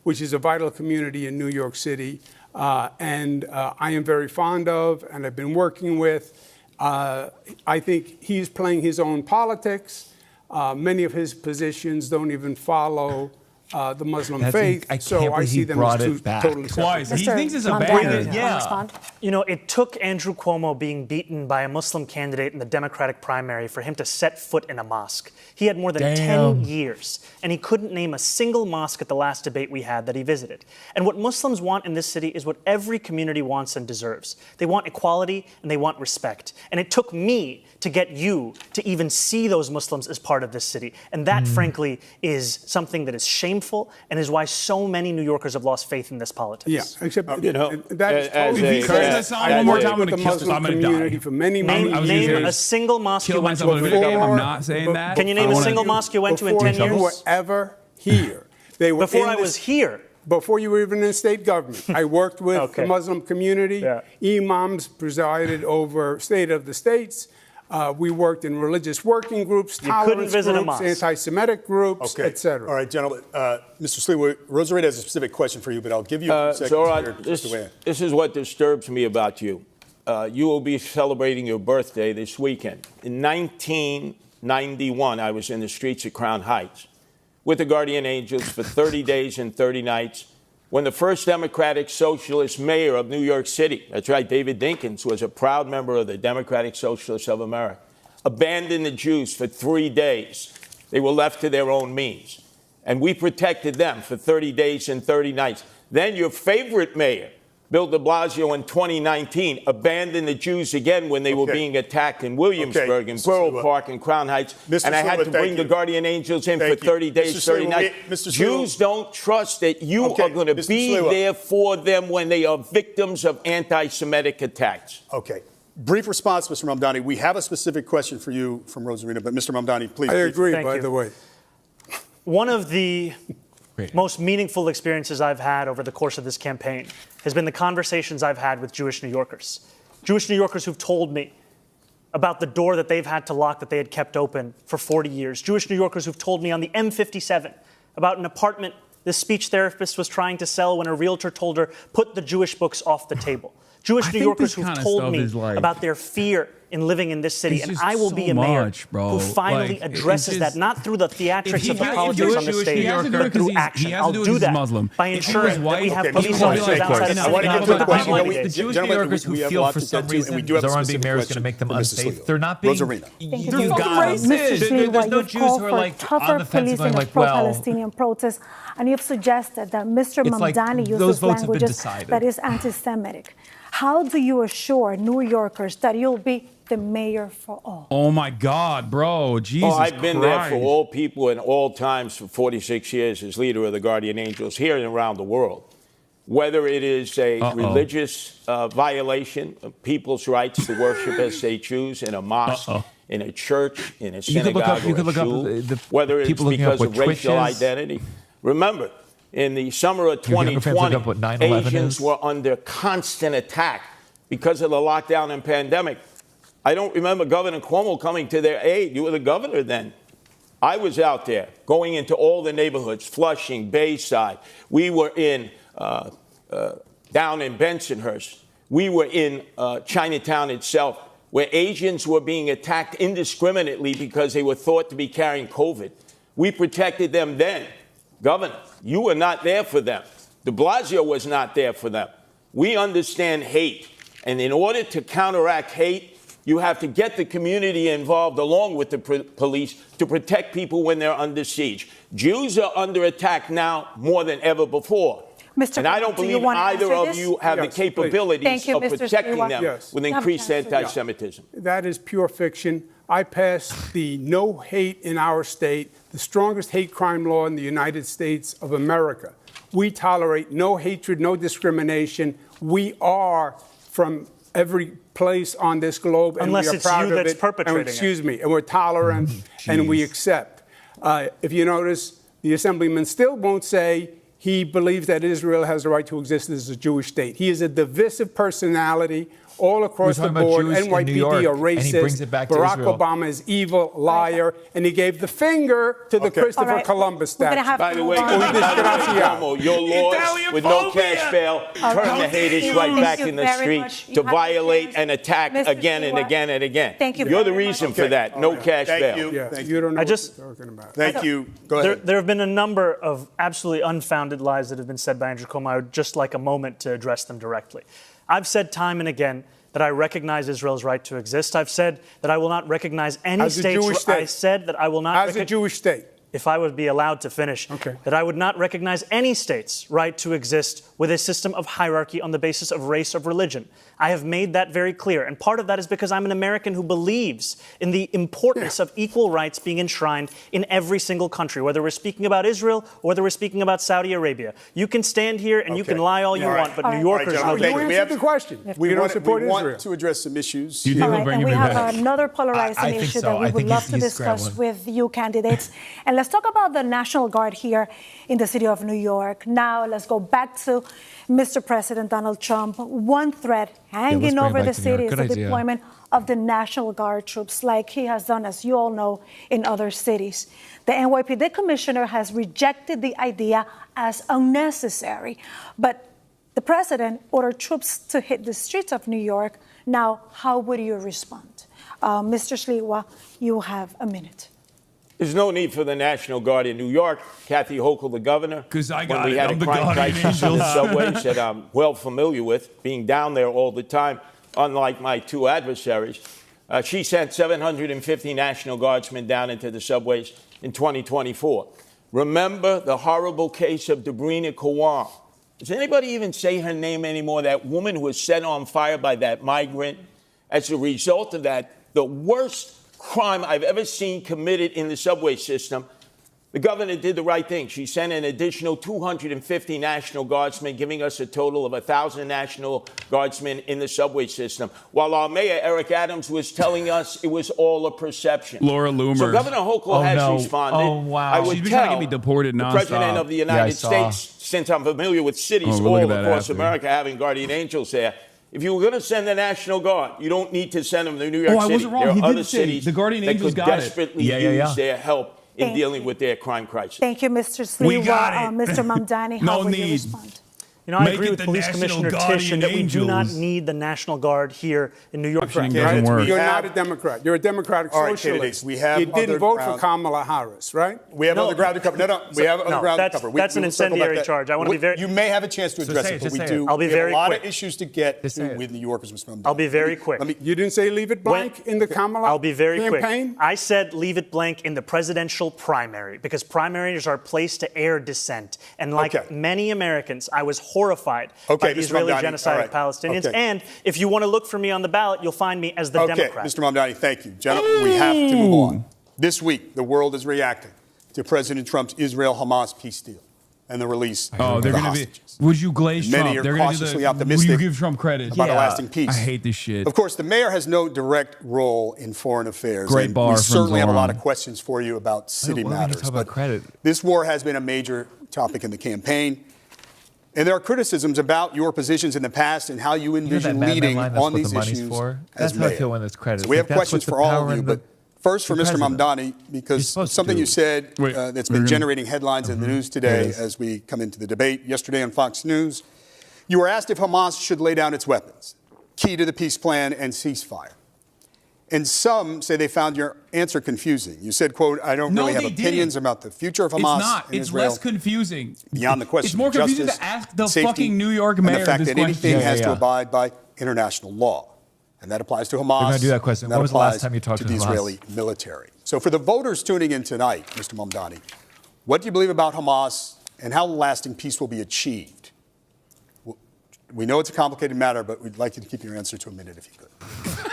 which is a vital community in New York City, and I am very fond of and I've been working with. I think he's playing his own politics. Many of his positions don't even follow the Muslim faith, so I see them as two totally separate. He thinks it's a banner. Yeah. You know, it took Andrew Cuomo being beaten by a Muslim candidate in the Democratic primary for him to set foot in a mosque. He had more than 10 years, and he couldn't name a single mosque at the last debate we had that he visited. And what Muslims want in this city is what every community wants and deserves. They want equality and they want respect. And it took me to get you to even see those Muslims as part of this city. And that, frankly, is something that is shameful and is why so many New Yorkers have lost faith in this politics. Yeah, except, you know, that is totally one more time, I'm going to the Muslim community for many, many years. Name a single mosque you went to. I'm not saying that. Can you name a single mosque you went to in 10 years? Before you were ever here. They were before I was here. Before you were even in state government. I worked with the Muslim community. Imams presided over State of the States. We worked in religious working groups, tolerance groups, anti-Semitic groups, etc. All right, gentlemen. Mr. Slee, Rosarita has a specific question for you, but I'll give you a second. Zohran, this is what disturbs me about you. You will be celebrating your birthday this weekend. In 1991, I was in the streets of Crown Heights with the Guardian Angels for 30 days and 30 nights when the first Democratic Socialist mayor of New York City, that's right, David Dinkins, was a proud member of the Democratic Socialists of America, abandoned the Jews for 3 days. They were left to their own means. And we protected them for 30 days and 30 nights. Then your favorite mayor, Bill de Blasio, in 2019, abandoned the Jews again when they were being attacked in Williamsburg, in Borough Park, and Crown Heights. And I had to bring the Guardian Angels in for 30 days, 30 nights. Jews don't trust that you are going to be there for them when they are victims of anti-Semitic attacks. Okay. Brief response, Mr. Mamdani. We have a specific question for you from Rosarita, but Mr. Mamdani, please. I agree, by the way. One of the most meaningful experiences I've had over the course of this campaign has been the conversations I've had with Jewish New Yorkers. Jewish New Yorkers who've told me about the door that they've had to lock that they had kept open for 40 years. Jewish New Yorkers who've told me on the M57 about an apartment this speech therapist was trying to sell when a realtor told her, put the Jewish books off the table. Jewish New Yorkers who've told me about their fear in living in this city, and I will be a mayor who finally addresses that, not through the theatrics of the politics on the stage, but through action. I'll do that by ensuring that we have police officers outside the Jewish New Yorkers who feel for some reason Zohran being mayor is going to make them unsafe. They're not being. They're racist. There's no Jews who are like on the fence going like, well. Pro-Palestinian protests, and you've suggested that Mr. Mamdani uses languages that is anti-Semitic. How do you assure New Yorkers that you'll be the mayor for all? Oh, my God, bro. Jesus Christ. I've been there for all people and all times for 46 years as leader of the Guardian Angels here and around the world. Whether it is a religious violation of people's rights to worship as they choose in a mosque, in a church, in a synagogue, or a shul, whether it's because of racial identity. Remember, in the summer of 2020, Asians were under constant attack because of the lockdown and pandemic. I don't remember Governor Cuomo coming to their aid. You were the governor then. I was out there going into all the neighborhoods, Flushing, Bayside. We were in down in Bensonhurst. We were in Chinatown itself, where Asians were being attacked indiscriminately because they were thought to be carrying COVID. We protected them then. Governor, you were not there for them. De Blasio was not there for them. We understand hate. And in order to counteract hate, you have to get the community involved along with the police to protect people when they're under siege. Jews are under attack now more than ever before. And I don't believe either of you have the capabilities of protecting them with increased anti-Semitism. That is pure fiction. I passed the no hate in our state, the strongest hate crime law in the United States of America. We tolerate no hatred, no discrimination. We are from every place on this globe, and we are proud of it. And we're tolerant, and we accept. If you notice, the Assemblyman still won't say he believes that Israel has the right to exist as a Jewish state. He is a divisive personality. all across the board. NYPD are racist. Barack Israel. Obama is evil, liar, and he gave the finger to the Christopher Columbus statue. By the way, Cuomo, your laws with no cash bail turn the haters right back in the street to violate and attack again and again and again. Thank you. You're the reason for that. No cash bail. Thank you. You don't know what you're talking about. Thank you. Go ahead. There have been a number of absolutely unfounded lies that have been said by Andrew Cuomo. I would just like a moment to address them directly. I've said time and again that I recognize Israel's right to exist. I've said that I will not recognize any states. I said that I will not. As a Jewish state. If I would be allowed to finish, that I would not recognize any state's right to exist with a system of hierarchy on the basis of race or religion. I have made that very clear. And part of that is because I'm an American who believes in the importance of equal rights being enshrined in every single country, whether we're speaking about Israel or whether we're speaking about Saudi Arabia. You can stand here and you can lie all you want, but New Yorkers know. We have the question. We want to address some issues. We have another polarizing issue that we would love to discuss with you candidates. And let's talk about the National Guard here in the city of New York. Now, let's go back to Mr. President Donald Trump. One threat hanging over the city is the deployment of the National Guard troops, like he has done, as you all know, in other cities. The NYPD commissioner has rejected the idea as unnecessary, but the president ordered troops to hit the streets of New York. Now, how would you respond? Mr. Sliwa, you have a minute. There's no need for the National Guard in New York. Kathy Hochul, the governor, when we had a crime crisis in the subways that I'm well familiar with, being down there all the time, unlike my two adversaries, she sent 750 National Guardsmen down into the subways in 2024. Remember the horrible case of Debrina Cuomo. Does anybody even say her name anymore? That woman who was set on fire by that migrant. As a result of that, the worst crime I've ever seen committed in the subway system, the governor did the right thing. She sent an additional 250 National Guardsmen, giving us a total of 1,000 National Guardsmen in the subway system, while our mayor, Eric Adams, was telling us it was all a perception. Laura Loomer. So Governor Hochul has responded. Oh, wow. I would She's been trying to get me deported nonstop. the President of the United States, since I'm familiar with cities all across America having guardian angels there, if you were going to send the National Guard, you don't need to send them to New York City. I wasn't wrong. There He are did other say cities the guardian that angels could got desperately it. use their help in dealing with their crime crisis. Thank you, Mr. Sliwa. We got it. Mr. Mamdani, how would you respond? You know, I agree with Police Commissioner Tish that we do not need the National Guard here in New York. You're not a Democrat. You're a Democratic socialist. We have you didn't vote for Kamala Harris, right? We have other ground to cover. We have other ground to cover. That's an incendiary charge. I want to be very. You may have a chance to address it, but we do. I'll be very quick. We have a lot of issues to get to with New Yorkers, Mr. Mamdani. I'll be very quick. You didn't say leave it blank in the Kamala campaign? I'll be very quick. I said leave it blank in the presidential primary because primaries are a place to air dissent. And like many Americans, I was horrified by the Israeli genocide of Palestinians. And if you want to look for me on the ballot, you'll find me as the Democrat. Mr. Mamdani, thank you. Gentlemen, we have to move on. This week, the world is reacting to President Trump's Israel-Hamas peace deal and the release of the hostages. Would you glaze Trump? Many are cautiously Would optimistic you give Trump credit about a lasting peace. I hate this shit. Of course, the mayor has no direct role in foreign affairs. Great bar. We certainly have a Zohran. lot of questions for you about city matters. But credit? This war has been a major topic in the campaign. And there are criticisms about your positions in the past and how you envision leading on these issues That's how I feel when it's credit. So we have questions for all of you, but first for Mr. Mamdani, because something you said that's been generating headlines in the news today as we come into the debate. Yesterday on Fox News, you were asked if Hamas should lay down its weapons, key to the peace plan and ceasefire. And some say they found your answer confusing. You said, quote, I don't really have opinions about the future of Hamas. It's not. It's less confusing. Beyond the question it's more of justice, confusing to ask the safety, fucking New York mayor and the fact this that anything question. has to abide by international law. And that applies to Hamas. We're going to do that question. When was the last time you talked to the Hamas? Israeli military? So for the voters tuning in tonight, Mr. Mamdani, what do you believe about Hamas and how lasting peace will be achieved? We know it's a complicated matter, but we'd like you to keep your answer to a minute if you could.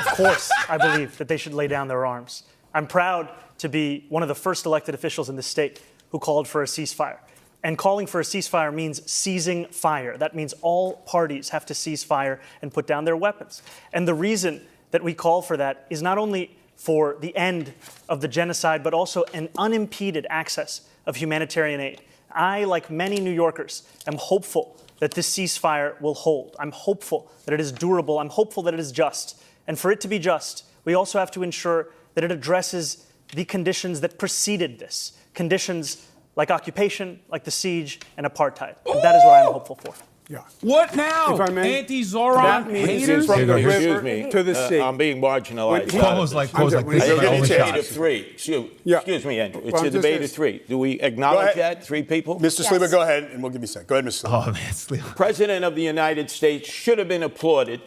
Of course, I believe that they should lay down their arms. I'm proud to be one of the first elected officials in the state who called for a ceasefire. And calling for a ceasefire means seizing fire. That means all parties have to cease fire and put down their weapons. And the reason that we call for that is not only for the end of the genocide, but also an unimpeded access of humanitarian aid. I, like many New Yorkers, am hopeful that this ceasefire will hold. I'm hopeful that it is durable. I'm hopeful that it is just. And for it to be just, we also have to ensure that it addresses the conditions that preceded this, conditions like occupation, like the siege, and apartheid. And that is what I'm hopeful for. Yeah. What now? If I may, Anti-Zohran that means haters? from the Excuse river me. to the sea. I'm being marginalized. Cuomo's like this. It's a debate of three. Excuse me, Andrew. It's a debate of three. Do we acknowledge that? Three people? Mr. Sliwa, go ahead, and we'll give you a second. Go ahead, Mr. Sliwa. Oh, man, Sliwa. President of the United States should have been applauded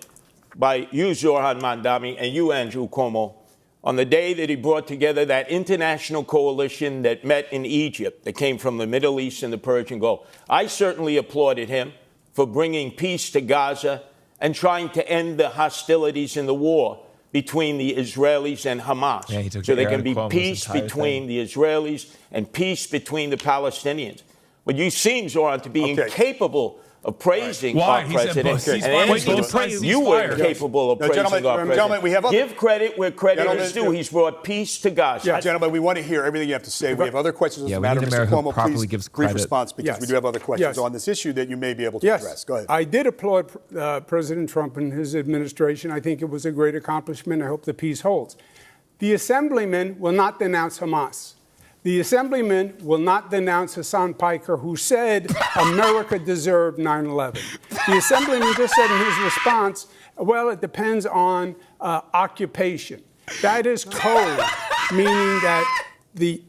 by you, Zohran Mandami, and you, Andrew Cuomo, on the day that he brought together that international coalition that met in Egypt, that came from the Middle East and the Persian Gulf. I certainly applauded him for bringing peace to Gaza and trying to end the hostilities in the war between the Israelis and Hamas. Yeah, so there can be peace between the Israelis and peace between the Palestinians. But you seem, Zohran, to be incapable of praising our president. You were capable of praising our president. Gentlemen, we have Give credit where credit is due. He's brought peace to Gaza. Yeah, gentlemen, we want to hear everything you have to say. We have other questions on the matter. Mr. Cuomo, please, brief response, because we do have other questions on this issue that you may be able to address. Go ahead. I did applaud President Trump and his administration. I think it was a great accomplishment. I hope the peace holds. The assemblyman will not denounce Hamas. The assemblyman will not denounce Hassan Piker, who said America deserved 9/11. The assemblyman just said in his response, well, it depends on occupation. That is code, meaning that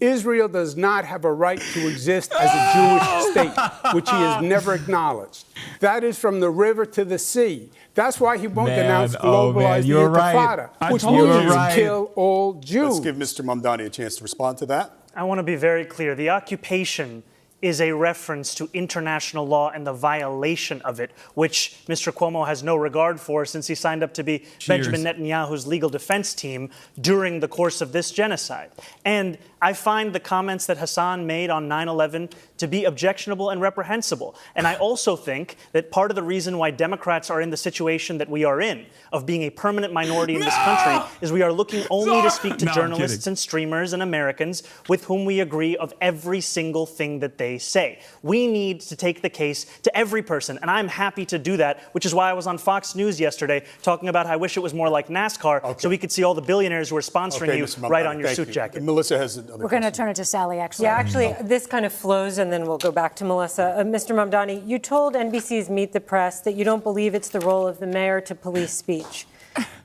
Israel does not have a right to exist as a Jewish state, which he has never acknowledged. That is from the river to the sea. That's why he won't denounce globalized intifada, which means kill all Jews. Let's give Mr. Mamdani a chance to respond to that. I want to be very clear. The occupation is a reference to international law and the violation of it, which Mr. Cuomo has no regard for since he signed up to be Benjamin Netanyahu's legal defense team during the course of this genocide. And I find the comments that Hassan made on 9/11 to be objectionable and reprehensible. And I also think that part of the reason why Democrats are in the situation that we are in, of being a permanent minority in this country, is we are looking only to speak to journalists and streamers and Americans with whom we agree of every single thing that they say. We need to take the case to every person, and I'm happy to do that, which is why I was on Fox News yesterday talking about how I wish it was more like NASCAR so we could see all the billionaires who are sponsoring you right on your suit jacket. Melissa has We're going to turn it to Sally, actually. Yeah, actually, this kind of flows, and then we'll go back to Melissa. Mr. Mamdani, you told NBC's Meet the Press that you don't believe it's the role of the mayor to police speech.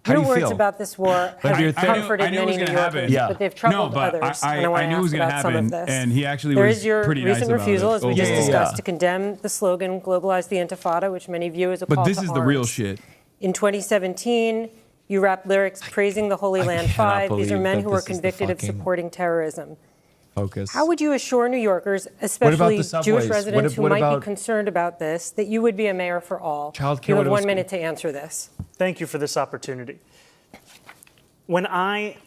Your words about this war have comforted many New Yorkers, but they've troubled others. And I want to ask about some of this. And he actually there was is your pretty nice recent about refusal, it. as we just discussed, to condemn the slogan "Globalize the Intifada," which many view as a call to arms. But this is the real shit. In 2017, you rapped lyrics praising the Holy Land Five. These are men who were convicted of supporting terrorism. Focus. How would you assure New Yorkers, especially Jewish residents who might be concerned about this, that you would be a mayor for all? You have 1 minute to answer this. Thank you for this opportunity. When I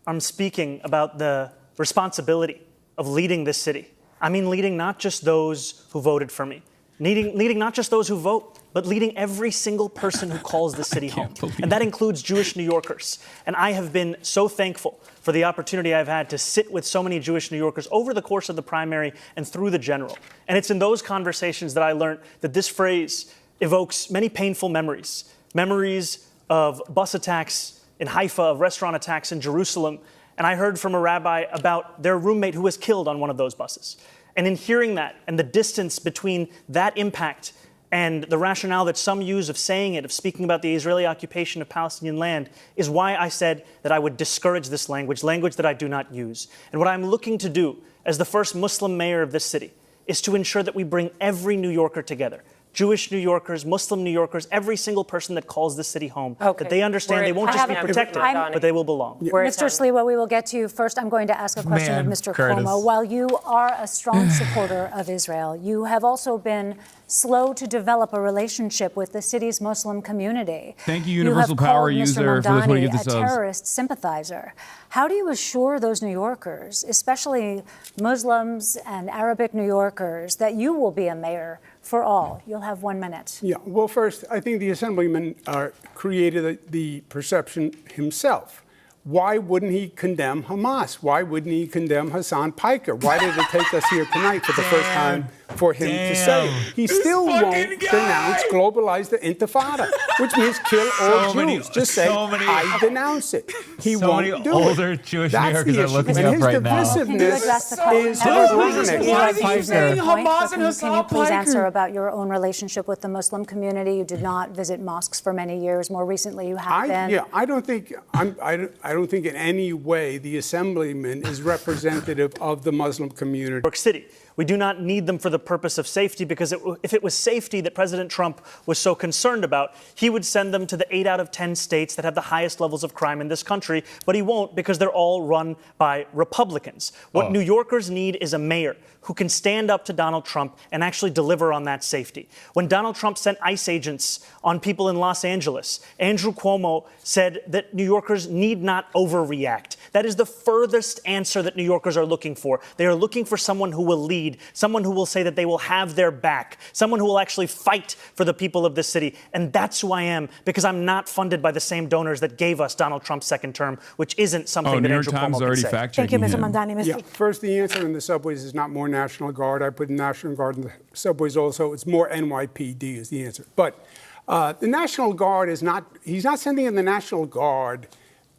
am speaking about the responsibility of leading this city, I mean leading not just those who voted for me, leading not just those who vote, but leading every single person who calls the city home. And that includes Jewish New Yorkers. And I have been so thankful for the opportunity I've had to sit with so many Jewish New Yorkers over the course of the primary and through the general. And it's in those conversations that I learned that this phrase evokes many painful memories. Memories of bus attacks in Haifa, of restaurant attacks in Jerusalem. And I heard from a rabbi about their roommate who was killed on one of those buses. And in hearing that and the distance between that impact and the rationale that some use of saying it, of speaking about the Israeli occupation of Palestinian land, is why I said that I would discourage this language that I do not use. And what I'm looking to do as the first Muslim mayor of this city is to ensure that we bring every New Yorker together. Jewish New Yorkers, Muslim New Yorkers, every single person that calls this city home, that they understand they won't just be protected, but they will belong. Mr. Sliwa, we will get to you first. I'm going to ask a question of Mr. Cuomo. While you are a strong supporter of Israel, you have also been slow to develop a relationship with the city's Muslim community. Thank you, Universal Power User, for this one to get this a terrorist sympathizer. How do you assure those New Yorkers, especially Muslims and Arabic New Yorkers, that you will be a mayor for all? You'll have 1 minute. Yeah, well, first, I think the assemblyman created the perception himself. why wouldn't he condemn Hamas? Why wouldn't he condemn Hassan Piker? Why did it take us here tonight for the first time for him to say it? He still won't denounce, globalize the intifada, which means kill all Jews. Just say, I denounce it. He won't do it. Older Jewish New Yorkers are looking up right now. Can you address the question? Is horrific. Why is he saying Hamas and Hassan Can you please answer Piker? about your own relationship with the Muslim community? You did not visit mosques for many years. More recently, you have been. Yeah, I don't think in any way the assemblyman is representative of the Muslim community. New York City. We do not need them for the purpose of safety, because if it was safety that President Trump was so concerned about, he would send them to the 8 out of 10 states that have the highest levels of crime in this country, but he won't, because they're all run by Republicans. What New Yorkers need is a mayor who can stand up to Donald Trump and actually deliver on that safety. When Donald Trump sent ICE agents on people in Los Angeles, Andrew Cuomo said that New Yorkers need not overreact. That is the furthest answer that New Yorkers are looking for. They are looking for someone who will lead, someone who will say that they will have their back, someone who will actually fight for the people of this city. And that's who I am, because I'm not funded by the same donors that gave us Donald Trump's second term, which isn't something that Andrew Cuomo can say. Thank you, Mr. Mamdani. Yeah, first, the answer in the subways is not more National Guard. I put National Guard in the subways also. It's more NYPD is the answer. But the National Guard is not, he's not sending in the National Guard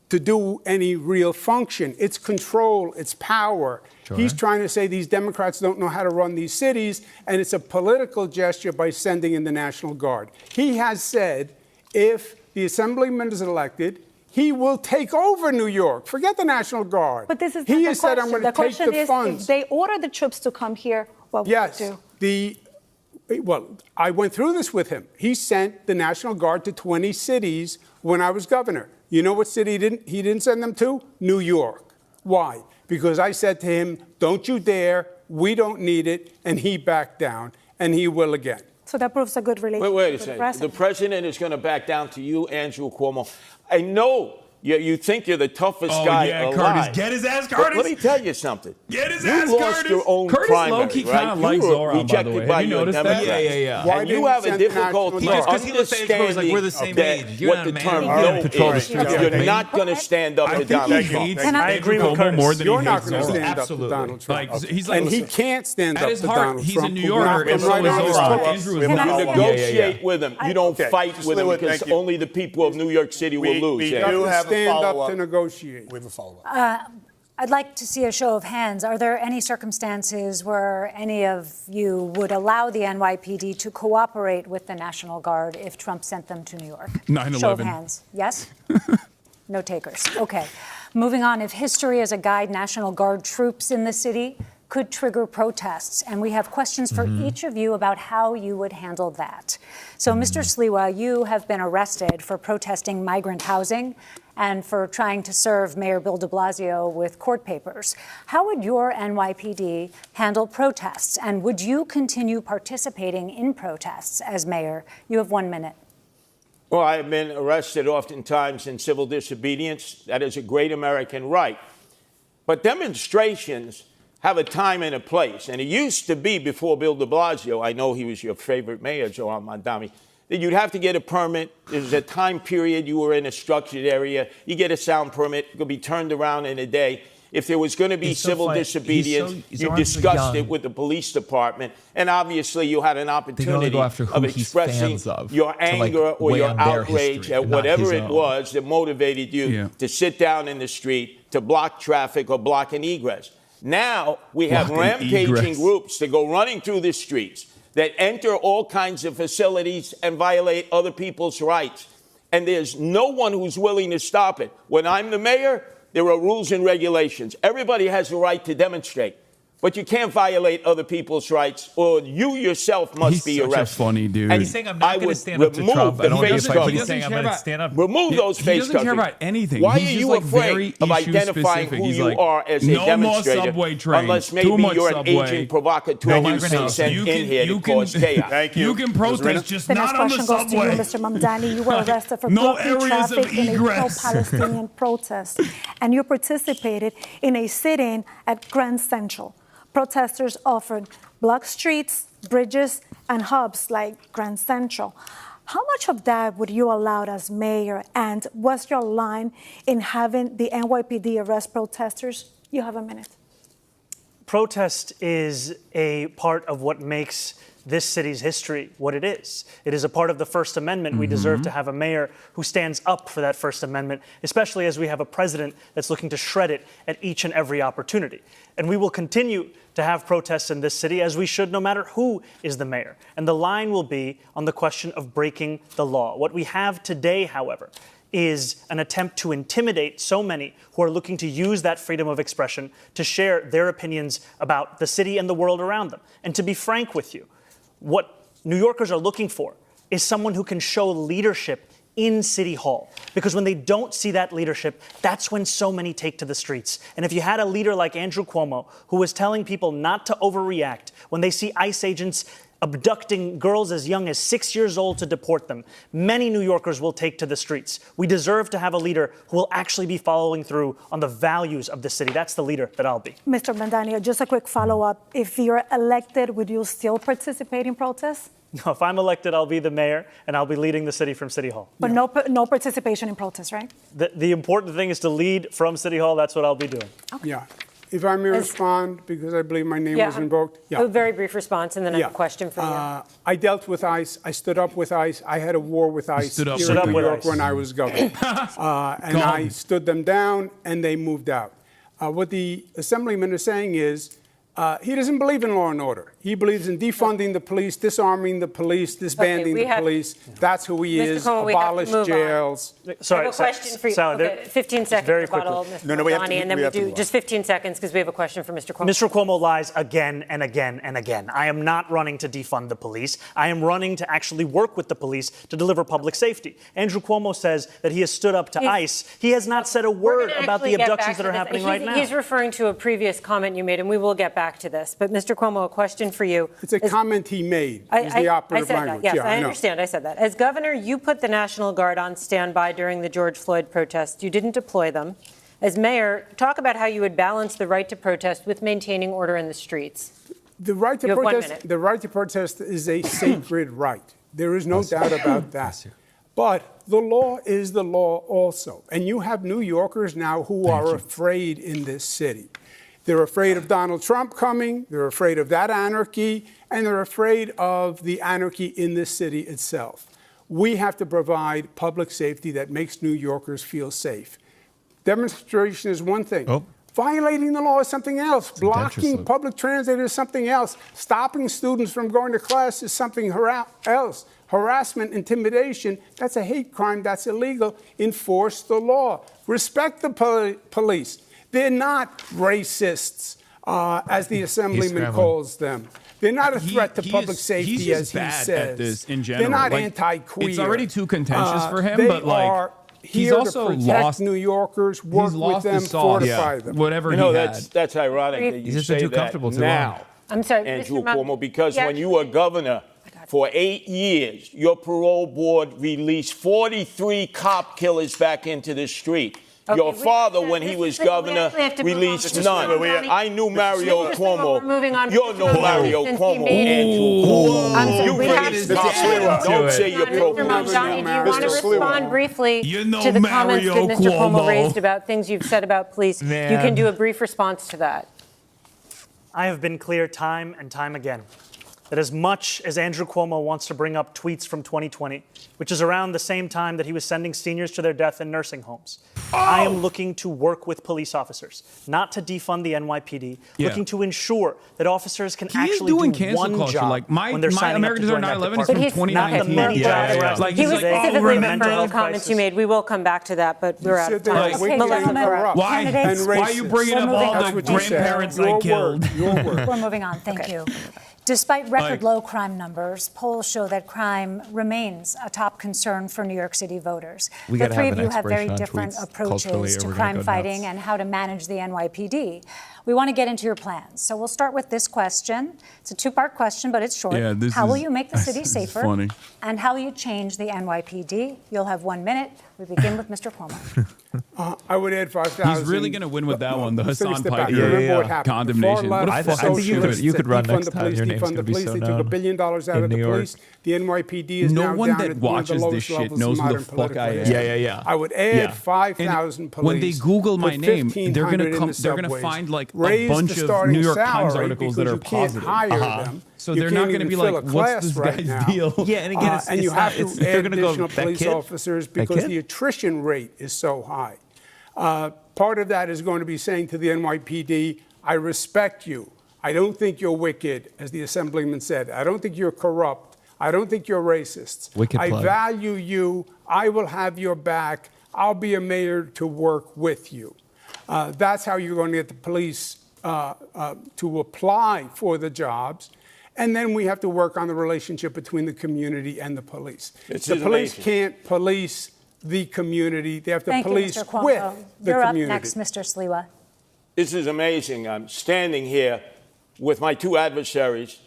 to do any real function. It's control, it's power. Sure. He's trying to say these Democrats don't know how to run these cities, and it's a political gesture by sending in the National Guard. He has said if the assemblyman is elected, he will take over New York. Forget the National Guard. But this is he the has said, I'm going to take the funds. If they order the troops to come here, what would you do? Well, I went through this with him. He sent the National Guard to 20 cities when I was governor. You know what city he didn't send them to? New York. Why? Because I said to him, don't you dare, we don't need it, and he backed down, and he will again. So that proves a good relationship wait a with second. The president is going to back down to you, Andrew Cuomo. I know you think you're the toughest guy alive. Curtis, get his ass, Curtis. Let me tell you something. Get his you ass, lost Curtis. your own Curtis primary, low-key right? kind of likes Zohran, by the way. Have you noticed that? Yeah. Why And you have a difficulty understanding like we're the same age. You're what not the a man. term You no don't patrol the is. streets You're like me. not going to stand up to Donald Trump. I agree with Curtis. more than You're he not hates going to Zohran. stand up to Donald Trump. Like, he's like, and he can't stand at up his to heart, Donald he's Trump. a New Yorker, and so right is on Zohran. his Andrew talk. is You not. negotiate with him. You don't fight with him, because only the people of New York City will lose. We Yeah. do have a Stand up follow-up. to negotiate. We have a follow-up. I'd like to see a show of hands. Are there any circumstances where any of you would allow the NYPD to cooperate with the National Guard if Trump sent them to New York? 9/11. Show of hands. Yes? No takers. Okay. Moving on. If history is a guide, National Guard troops in the city could trigger protests. And we have questions for each of you about how you would handle that. So, Mr. Sliwa, you have been arrested for protesting migrant housing and for trying to serve Mayor Bill de Blasio with court papers. How would your NYPD handle protests? And would you continue participating in protests as mayor? You have 1 minute. Well, I have been arrested oftentimes in civil disobedience. That is a great American right. But demonstrations have a time and a place. And it used to be before Bill de Blasio, I know he was your favorite mayor, Zohran Mamdani, that you'd have to get a permit. There's a time period you were in a structured area. You get a sound permit. It could be turned around in a day. If there was going to be civil disobedience, you discussed it with the police department. And obviously, you had an opportunity of expressing your anger or your outrage at whatever it was that motivated you to sit down in the street, to block traffic or block an egress. Now we have rampaging groups that go running through the streets, that enter all kinds of facilities and violate other people's rights. And there's no one who's willing to stop it. When I'm the mayor, there are rules and regulations. Everybody has the right to demonstrate. But you can't violate other people's rights, or you yourself must be arrested. He's such a funny dude. And he's saying I'm not going to stand up to Trump. I don't know if I, he's saying I'm going to stand up. Remove those face coverings. He doesn't care about anything. Why he's are you afraid of identifying who you are as a demonstrator? Subway trains, unless maybe you're an agent provocateur who's been sent in here to cause chaos. Thank you. You can protest, just not on the next question subway. goes to you, Mr. Mamdani. You were arrested for No blocking areas of traffic in a egress. pro-Palestinian protest, and you participated in a sit-in at Grand Central. Protesters offered block streets, bridges, and hubs like Grand Central. How much of that would you allow as mayor? And what's your line in having the NYPD arrest protesters? You have a minute. Protest is a part of what makes this city's history what it is. It is a part of the First Amendment. We deserve to have a mayor who stands up for that First Amendment, especially as we have a president that's looking to shred it at each and every opportunity. And we will continue to have protests in this city, as we should, no matter who is the mayor. And the line will be on the question of breaking the law. What we have today, however, is an attempt to intimidate so many who are looking to use that freedom of expression to share their opinions about the city and the world around them. And to be frank with you, what New Yorkers are looking for is someone who can show leadership in City Hall. Because when they don't see that leadership, that's when so many take to the streets. And if you had a leader like Andrew Cuomo, who was telling people not to overreact when they see ICE agents abducting girls as young as 6 years old to deport them, many New Yorkers will take to the streets. We deserve to have a leader who will actually be following through on the values of the city. That's the leader that I'll be. Mr. Mamdani, just a quick follow-up. If you're elected, would you still participate in protests? No, if I'm elected, I'll be the mayor, and I'll be leading the city from City Hall. But no participation in protests, right? The important thing is to lead from City Hall. That's what I'll be doing. Okay. Yeah. If I may respond, because I believe my name was invoked. Yeah. A very brief response, and then I have a question for you. I dealt with ICE. I stood up with ICE. I had a war with ICE here in New York when I was governor. And I stood them down, and they moved out. What the Assemblyman is saying is he doesn't believe in law and order. He believes in defunding the police, disarming the police, disbanding the police. That's who he is. Cuomo, abolish jails. Sorry, I have a question for you. Sally, 15 seconds very rebuttal, quickly. Mr. Mamdani, and then we do just 15 seconds because we have a question for Mr. Cuomo. Mr. Cuomo lies again and again and again. I am not running to defund the police. I am running to actually work with the police to deliver public safety. Andrew Cuomo says that he has stood up to ICE. He has not said a word about the abductions that are happening right now. He's referring to a previous comment you made, and we will get back to this. But Mr. Cuomo, a question for you. It's a comment he made. Is the operative language. Yes, I understand. I said that. As governor, you put the National Guard on standby during the George Floyd protests. You didn't deploy them. As mayor, talk about how you would balance the right to protest with maintaining order in the streets. The right to protest is a sacred right. There is no doubt about that. But the law is the law also. And you have New Yorkers now who are afraid in this city. They're afraid of Donald Trump coming, they're afraid of that anarchy, and they're afraid of the anarchy in this city itself. We have to provide public safety that makes New Yorkers feel safe. Demonstration is one thing. Violating the law is something else. Blocking public transit is something else. Stopping students from going to class is something else. Harassment, intimidation, that's a hate crime, that's illegal. Enforce the law. Respect the police. They're not racists, as the Assemblyman calls them. They're not a threat to public safety, as he says. At this in general. They're not anti-queer. It's already too contentious for him, but like he's also to protect lost New Yorkers, work with them, fortify them. Whatever that's ironic that you say that now. I'm sorry, Andrew Cuomo, because when you were governor for 8 years, your parole board released 43 cop killers back into the street. Okay, your father, when he was governor, released none. I knew Mario Cuomo. You're no Mario Cuomo, Andrew. You bring it down. Don't say you're pro-Cuomo. Do you want to respond briefly to the comments that Mr. Cuomo raised about things you've said about police? You can do a brief response to that. I have been clear time and time again that as much as Andrew Cuomo wants to bring up tweets from 2020, which is around the same time that he was sending seniors to their death in nursing homes, I am looking to work with police officers, not to defund the NYPD, looking to ensure that officers can actually do one job like when they're signing up to join that department. is from 2019. He was specifically referring to the comments you made. We will come back to that, but we're out of time. Why are you bringing up all the grandparents I killed? We're moving on. Thank you. Despite record low crime numbers, polls show that crime remains a top concern for New York City voters. The three of you have very different approaches to crime fighting and how to manage the NYPD. We want to get into your plans. So we'll start with this question. It's a two-part question, but it's short. How will you make the city safer? And how will you change the NYPD? You'll have 1 minute. We begin with Mr. Cuomo. I would add 5,000. He's really going to win with that one, the Hassan Piker Remember what happened. condemnation. What I think you could run next time. Your name's defund the going to be police. so They took known $1 billion out of in the New York. police. The NYPD is No now one down that at one of the watches lowest this shit levels knows of who the modern fuck political I am. history. Yeah. I would add 5,000 police. When they Google my put name, they're going 1,500 to in come. the They're going to subways, find like a raise bunch the of starting New York Times salary articles that because are you can't positive. hire them. So You they're can't not going to even be fill like, a "What's class this right guy's now." deal?" Yeah, and again, And you have to they're add going to go additional that police kid? officers That because kid? the attrition rate is so high. Part of that is going to be saying to the NYPD, I respect you. I don't think you're wicked, as the Assemblyman said. I don't think you're corrupt. I don't think you're racist. Wicked I plug. value you. I will have your back. I'll be a mayor to work with you. That's how you're going to get the police to apply for the jobs. And then we have to work on the relationship between the community and the police. The police can't police the community. They have to police Mr. Cuomo. with the You're community. up next, Mr. Sliwa. This is amazing. I'm standing here with my two adversaries,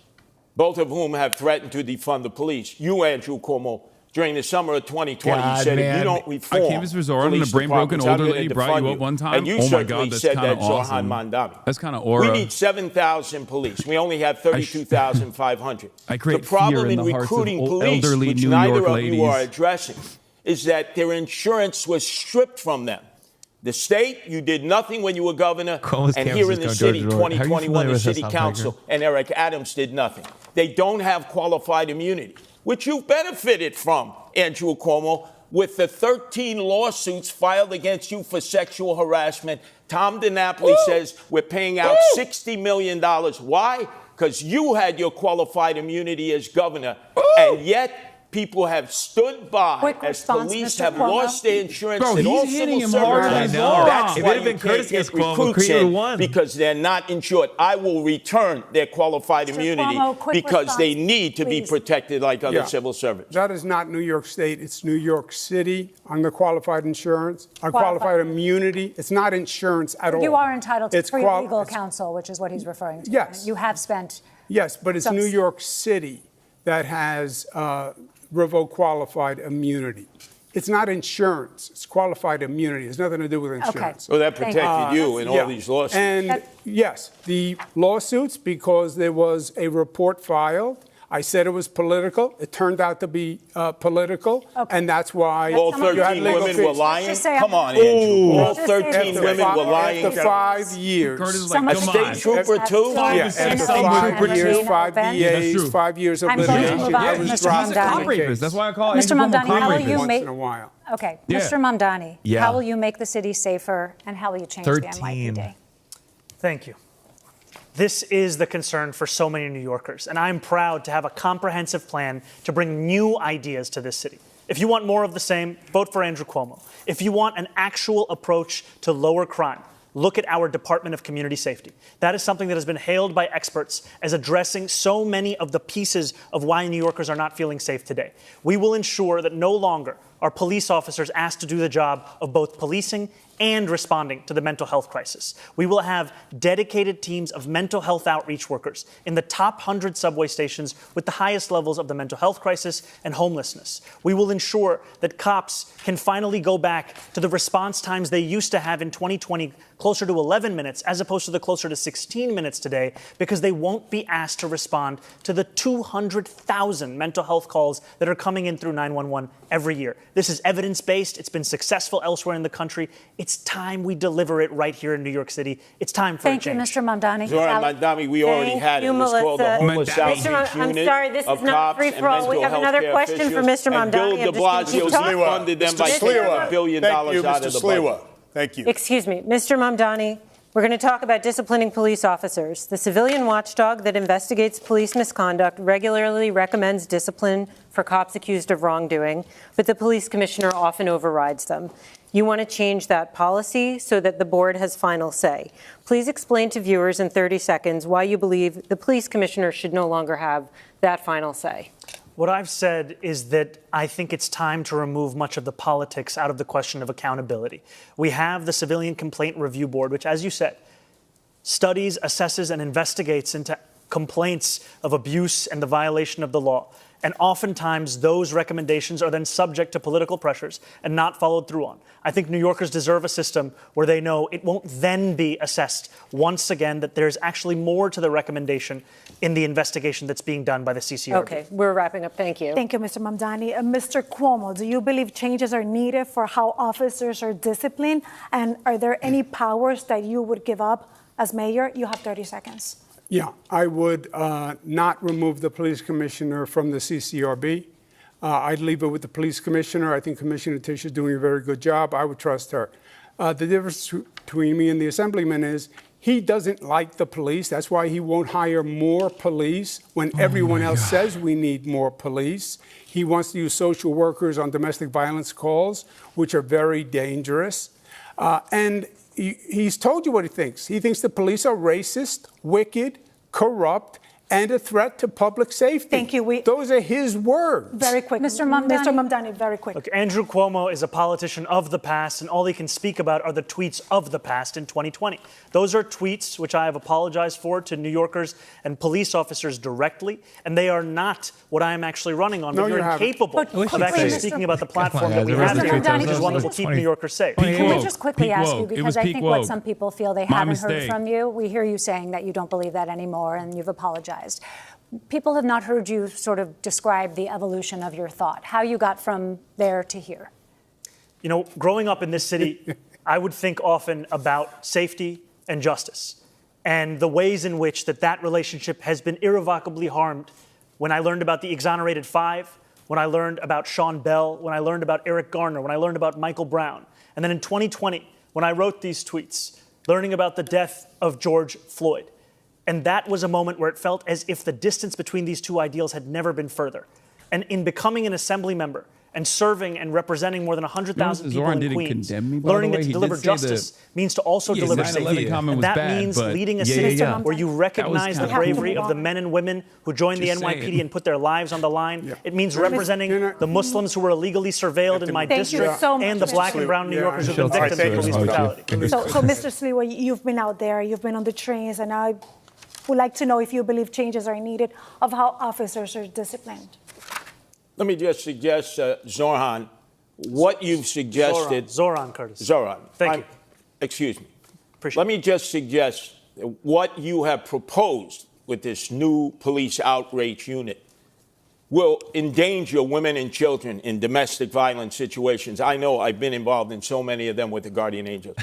both of whom have threatened to defund the police. You, Andrew Cuomo, during the summer of 2020, you said if you don't reform, I canvassed for Zohran and a brain-broken older lady brought you up one time. And you oh my God, certainly that's said kind that, of awesome. Zohran Mandami. That's kind of aura. We need 7,000 police. We only have 32,500. I create the problem fear in in the hearts of recruiting police, elderly which New neither York of ladies. you are addressing, is that their insurance was stripped from them. The state, you did nothing when you were governor, Cuomo's and campus here is in the going city, door to door. How are you 2021, familiar the with city this, council Tiger? and Eric Adams did nothing. They don't have qualified immunity, which you benefited from, Andrew Cuomo, with the 13 lawsuits filed against you for sexual harassment. Tom DiNapoli says we're paying out $60 million. Why? Because you had your qualified immunity as governor, and yet people have stood by Quick as response, police Mr. have Cuomo. lost their insurance Bro, and all he's hitting civil him hard servants. as well. That's If it why had been you courteous can't against get Cuomo, recruits Creed in won. because they're not insured. I will return their qualified Mr. immunity Cuomo, quick because they response, need to be please. protected like other Yeah. civil servants. That is not New York State. It's New York City on the qualified insurance, Qualified. qualified immunity. It's not insurance at all. You are entitled to It's free qual- legal it's- counsel, which is what he's referring to. Yes. You have spent. Yes, but it's Some- New York City that has revoked qualified immunity. It's not insurance. It's qualified immunity. It has nothing to do with insurance. So that Thank you. protected you in all these lawsuits. And yes, the lawsuits, because there was a report filed. I said it was political. It turned out to be political, and that's why all Some of you had 13 legal women fees. were lying? Just say Come on, I'm- Andrew. All Just say 13 that. women were lying. After 5 years. Curtis is Some like, of A the come on. state trooper, have too? still Yeah, been after open 5 and years, remain 5 open. Yeah, that's DAs, true. 5 years of I'm going to litigation. move on, I was Mr. dropped He's a from cop the rapist. case. That's why I call Mr. Andrew Cuomo Mamdani, cop how will rapist. you Once make? in a while. Okay, Yeah. Mr. Mamdani, Yeah. how will you make the city safer, and how will you change the 13. NYPD? Thank you. This is the concern for so many New Yorkers, and I'm proud to have a comprehensive plan to bring new ideas to this city. If you want more of the same, vote for Andrew Cuomo. If you want an actual approach to lower crime, look at our Department of Community Safety. That is something that has been hailed by experts as addressing so many of the pieces of why New Yorkers are not feeling safe today. We will ensure that no longer are police officers asked to do the job of both policing and responding to the mental health crisis. We will have dedicated teams of mental health outreach workers in the top 100 subway stations with the highest levels of the mental health crisis and homelessness. We will ensure that cops can finally go back to the response times they used to have in 2020, closer to 11 minutes, as opposed to the closer to 16 minutes today, because they won't be asked to respond to the 200,000 mental health calls that are coming in through 911 every year. This is evidence-based. It's been successful elsewhere in the country. It's time we deliver it right here in New York City. It's time for a Thank you, change. Mr. Mamdani. Zohran Mandami, we already had it. It was called the Melissa. Homeless Mr. Outreach I'm Unit sorry, this of is not cops free and for all. We mental have health another care question for officials. Mr. And Bill Mamdani. de I'm just gonna keep Blasio talking. funded them by Mr. $7 Sliwa. billion Thank you, out Mr. of the Sliwa. budget. Thank you. Excuse me, Mr. Mamdani, we're going to talk about disciplining police officers. The civilian watchdog that investigates police misconduct regularly recommends discipline for cops accused of wrongdoing, but the police commissioner often overrides them. You want to change that policy so that the board has final say. Please explain to viewers in 30 seconds why you believe the police commissioner should no longer have that final say. What I've said is that I think it's time to remove much of the politics out of the question of accountability. We have the Civilian Complaint Review Board, which, as you said, studies, assesses, and investigates into complaints of abuse and the violation of the law. And oftentimes, those recommendations are then subject to political pressures and not followed through on. I think New Yorkers deserve a system where they know it won't then be assessed once again that there's actually more to the recommendation in the investigation that's being done by the CCRB. Okay, we're wrapping up. Thank you. Thank you, Mr. Mamdani. Mr. Cuomo, do you believe changes are needed for how officers are disciplined? And are there any powers that you would give up as mayor? You have 30 seconds. Yeah, I would not remove the police commissioner from the CCRB. I'd leave it with the police commissioner. I think Commissioner Tisch is doing a very good job. I would trust her. The difference between me and the assemblyman is he doesn't like the police. That's why he won't hire more police when everyone else says we need more police. He wants to use social workers on domestic violence calls, which are very dangerous. And he's told you what he thinks. He thinks the police are racist, wicked, corrupt, and a threat to public safety. Thank you. Those are his words. Very quick. Mr. Mamdani, very quick. Look, Andrew Cuomo is a politician of the past, and all he can speak about are the tweets of the past in 2020. Those are tweets which I have apologized for to New Yorkers and police officers directly, and they are not what I am actually running on. No, you're incapable of actually speaking about the platform that we have here, which is one that will keep New Yorkers safe. Can we just quickly ask you, because I think what some people feel they haven't heard from you, we hear you saying that you don't believe that anymore, and you've apologized. People have not heard you sort of describe the evolution of your thought, how you got from there to here. You know, growing up in this city, I would think often about safety and justice and the ways in which that relationship has been irrevocably harmed. When I learned about the exonerated five, when I learned about Sean Bell, when I learned about Eric Garner, when I learned about Michael Brown. And then in 2020, when I wrote these tweets, learning about the death of George Floyd. And that was a moment where it felt as if the distance between these two ideals had never been further. And in becoming an assembly member and serving and representing more than 100,000 people in Queens, learning that to deliver justice means to also deliver safety. And that means leading a city where you recognize the bravery of the men and women who joined the NYPD and put their lives on the line. It means representing the Muslims who were illegally surveilled in my district and the black and brown New Yorkers who have been victims of police brutality. So, Mr. Sliwa, you've been out there, you've been on the trains, and I would like to know if you believe changes are needed of how officers are disciplined. Let me just suggest, Zohran, what you've suggested. Zohran, Curtis. Zohran. Thank you. Excuse me. Appreciate Let me just suggest what you have proposed with this new police outreach unit will endanger women and children in domestic violence situations. I know I've been involved in so many of them with the Guardian Angels.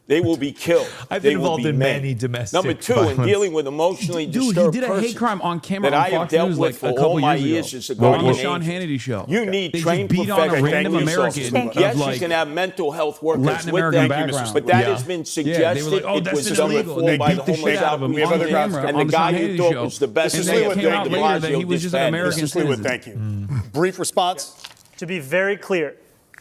They will be killed. I've been involved in many domestic Number two, violence. in dealing with emotionally disturbed he did a person hate crime on camera that on I have Fox dealt News with like a for all couple my years years as a ago. On Guardian the Sean Angel. Hannity show. You need They trained just beat on a professionals. random American Yes, of like you can have mental health workers Latin with American them, background. but that has been suggested. they were like, oh, it that's was just done illegal. before They by beat the the shit homeless out of him outreach on unit. camera And on the the guy Sean who Hannity thought show. was the best And is then what it came de out later that he Blasio was just an disbanded. American Mr. Sliwa, citizen. thank you. Brief response. To be very clear,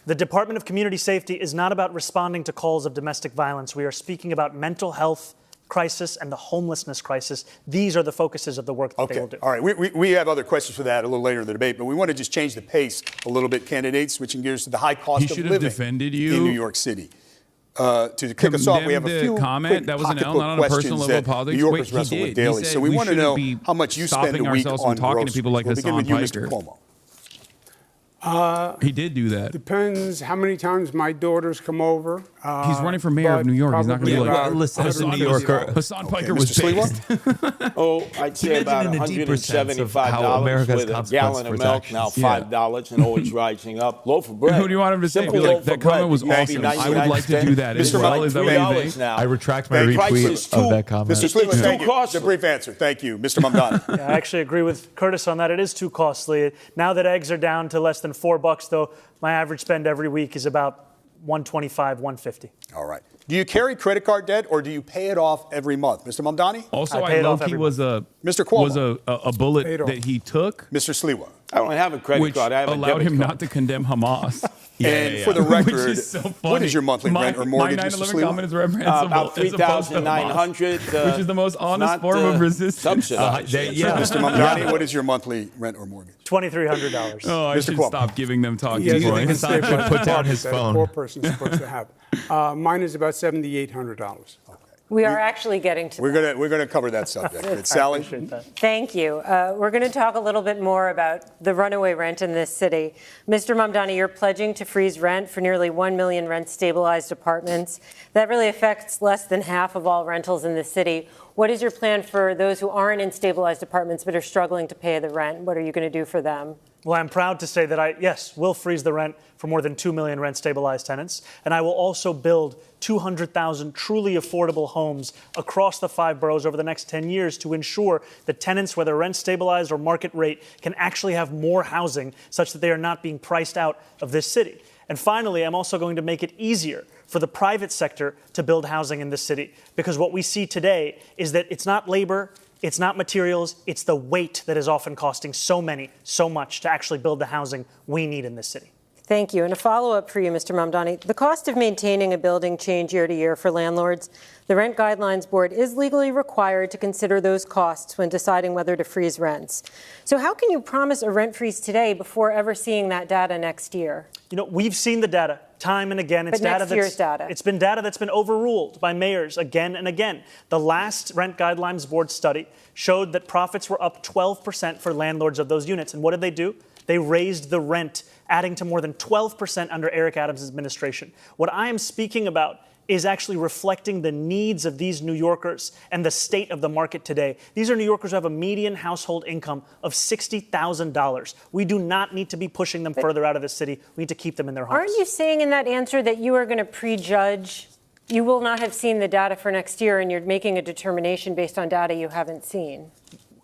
the Department of Community Safety is not about responding to calls of domestic violence. We are speaking about mental health crisis and the homelessness crisis. These are the focuses of the work that they will do. All right. We have other questions for that a little later in the debate, but we want to just change the pace a little bit, candidates, switching gears to the high cost of living defended you. in New York City. To kick us off, we have a few comment that was an L, not on a personal level of politics. New Yorkers wrestle with daily. So we want to know how much you spend a week on talking to people like groceries. We'll begin with you, Hassan Mr. Cuomo. He did do that. Depends how many times my daughters come over. He's running for mayor of New York. He's not going to be like, listen, as a New Yorker, Hassan Piker was based. I'd say about $175 with a gallon of milk, now $5, and always rising up. Loaf of bread. Who do you want him to say? Be like, that comment was awesome. I would like to do that as well. Is that what you think? I retract my retweet of that comment. Mr. Sliwa, thank you. It's a brief answer. Thank you. Mr. Mamdani. I actually agree with Curtis on that. It is too costly. Now that eggs are down to less than $4, though, my average spend every week is about $125, $150. All right. Do you carry credit card debt or do you pay it off every month? Mr. Mamdani? Also, I low-key was a bullet that he took. Mr. Sliwa. I don't have a credit card. I have allowed him not to condemn Hamas. For the record, so what is your monthly rent or mortgage, Mr. Sliwa? Comment is reprehensible. About $3,900. Which is the most honest form of resistance. Mr. Mamdani, what is your monthly rent or mortgage? $2,300. Oh, I should stop giving them talking points. Hassan should put down his phone. A poor person is supposed to have. Mine is about $7,800. Okay. We are actually getting to that. We're gonna cover that subject. Sally? Thank you. We're going to talk a little bit more about the runaway rent in this city. Mr. Mamdani, you're pledging to freeze rent for nearly 1 million rent-stabilized apartments. That really affects less than half of all rentals in the city. What is your plan for those who aren't in stabilized apartments but are struggling to pay the rent? What are you going to do for them? Well, I'm proud to say that yes, will freeze the rent for more than 2 million rent-stabilized tenants, and I will also build 200,000 truly affordable homes across the 5 boroughs over the next 10 years to ensure that tenants, whether rent-stabilized or market rate, can actually have more housing such that they are not being priced out of this city. And finally, I'm also going to make it easier for the private sector to build housing in this city, because what we see today is that it's not labor, it's not materials, it's the weight that is often costing so much to actually build the housing we need in this city. Thank you. And a follow-up for you, Mr. Mamdani. The cost of maintaining a building change year to year for landlords. The Rent Guidelines Board is legally required to consider those costs when deciding whether to freeze rents. So how can you promise a rent freeze today before ever seeing that data next year? You know, we've seen the data time and again. It's It's been data that's been overruled by mayors again and again. The last Rent Guidelines Board study showed that profits were up 12% for landlords of those units. And what did they do? They raised the rent, adding to more than 12% under Eric Adams' administration. What I am speaking about is actually reflecting the needs of these New Yorkers and the state of the market today. These are New Yorkers who have a median household income of $60,000. We do not need to be pushing them further out of the city. We need to keep them in their homes. Aren't you saying in that answer that you are going to prejudge? You will not have seen the data for next year, and you're making a determination based on data you haven't seen.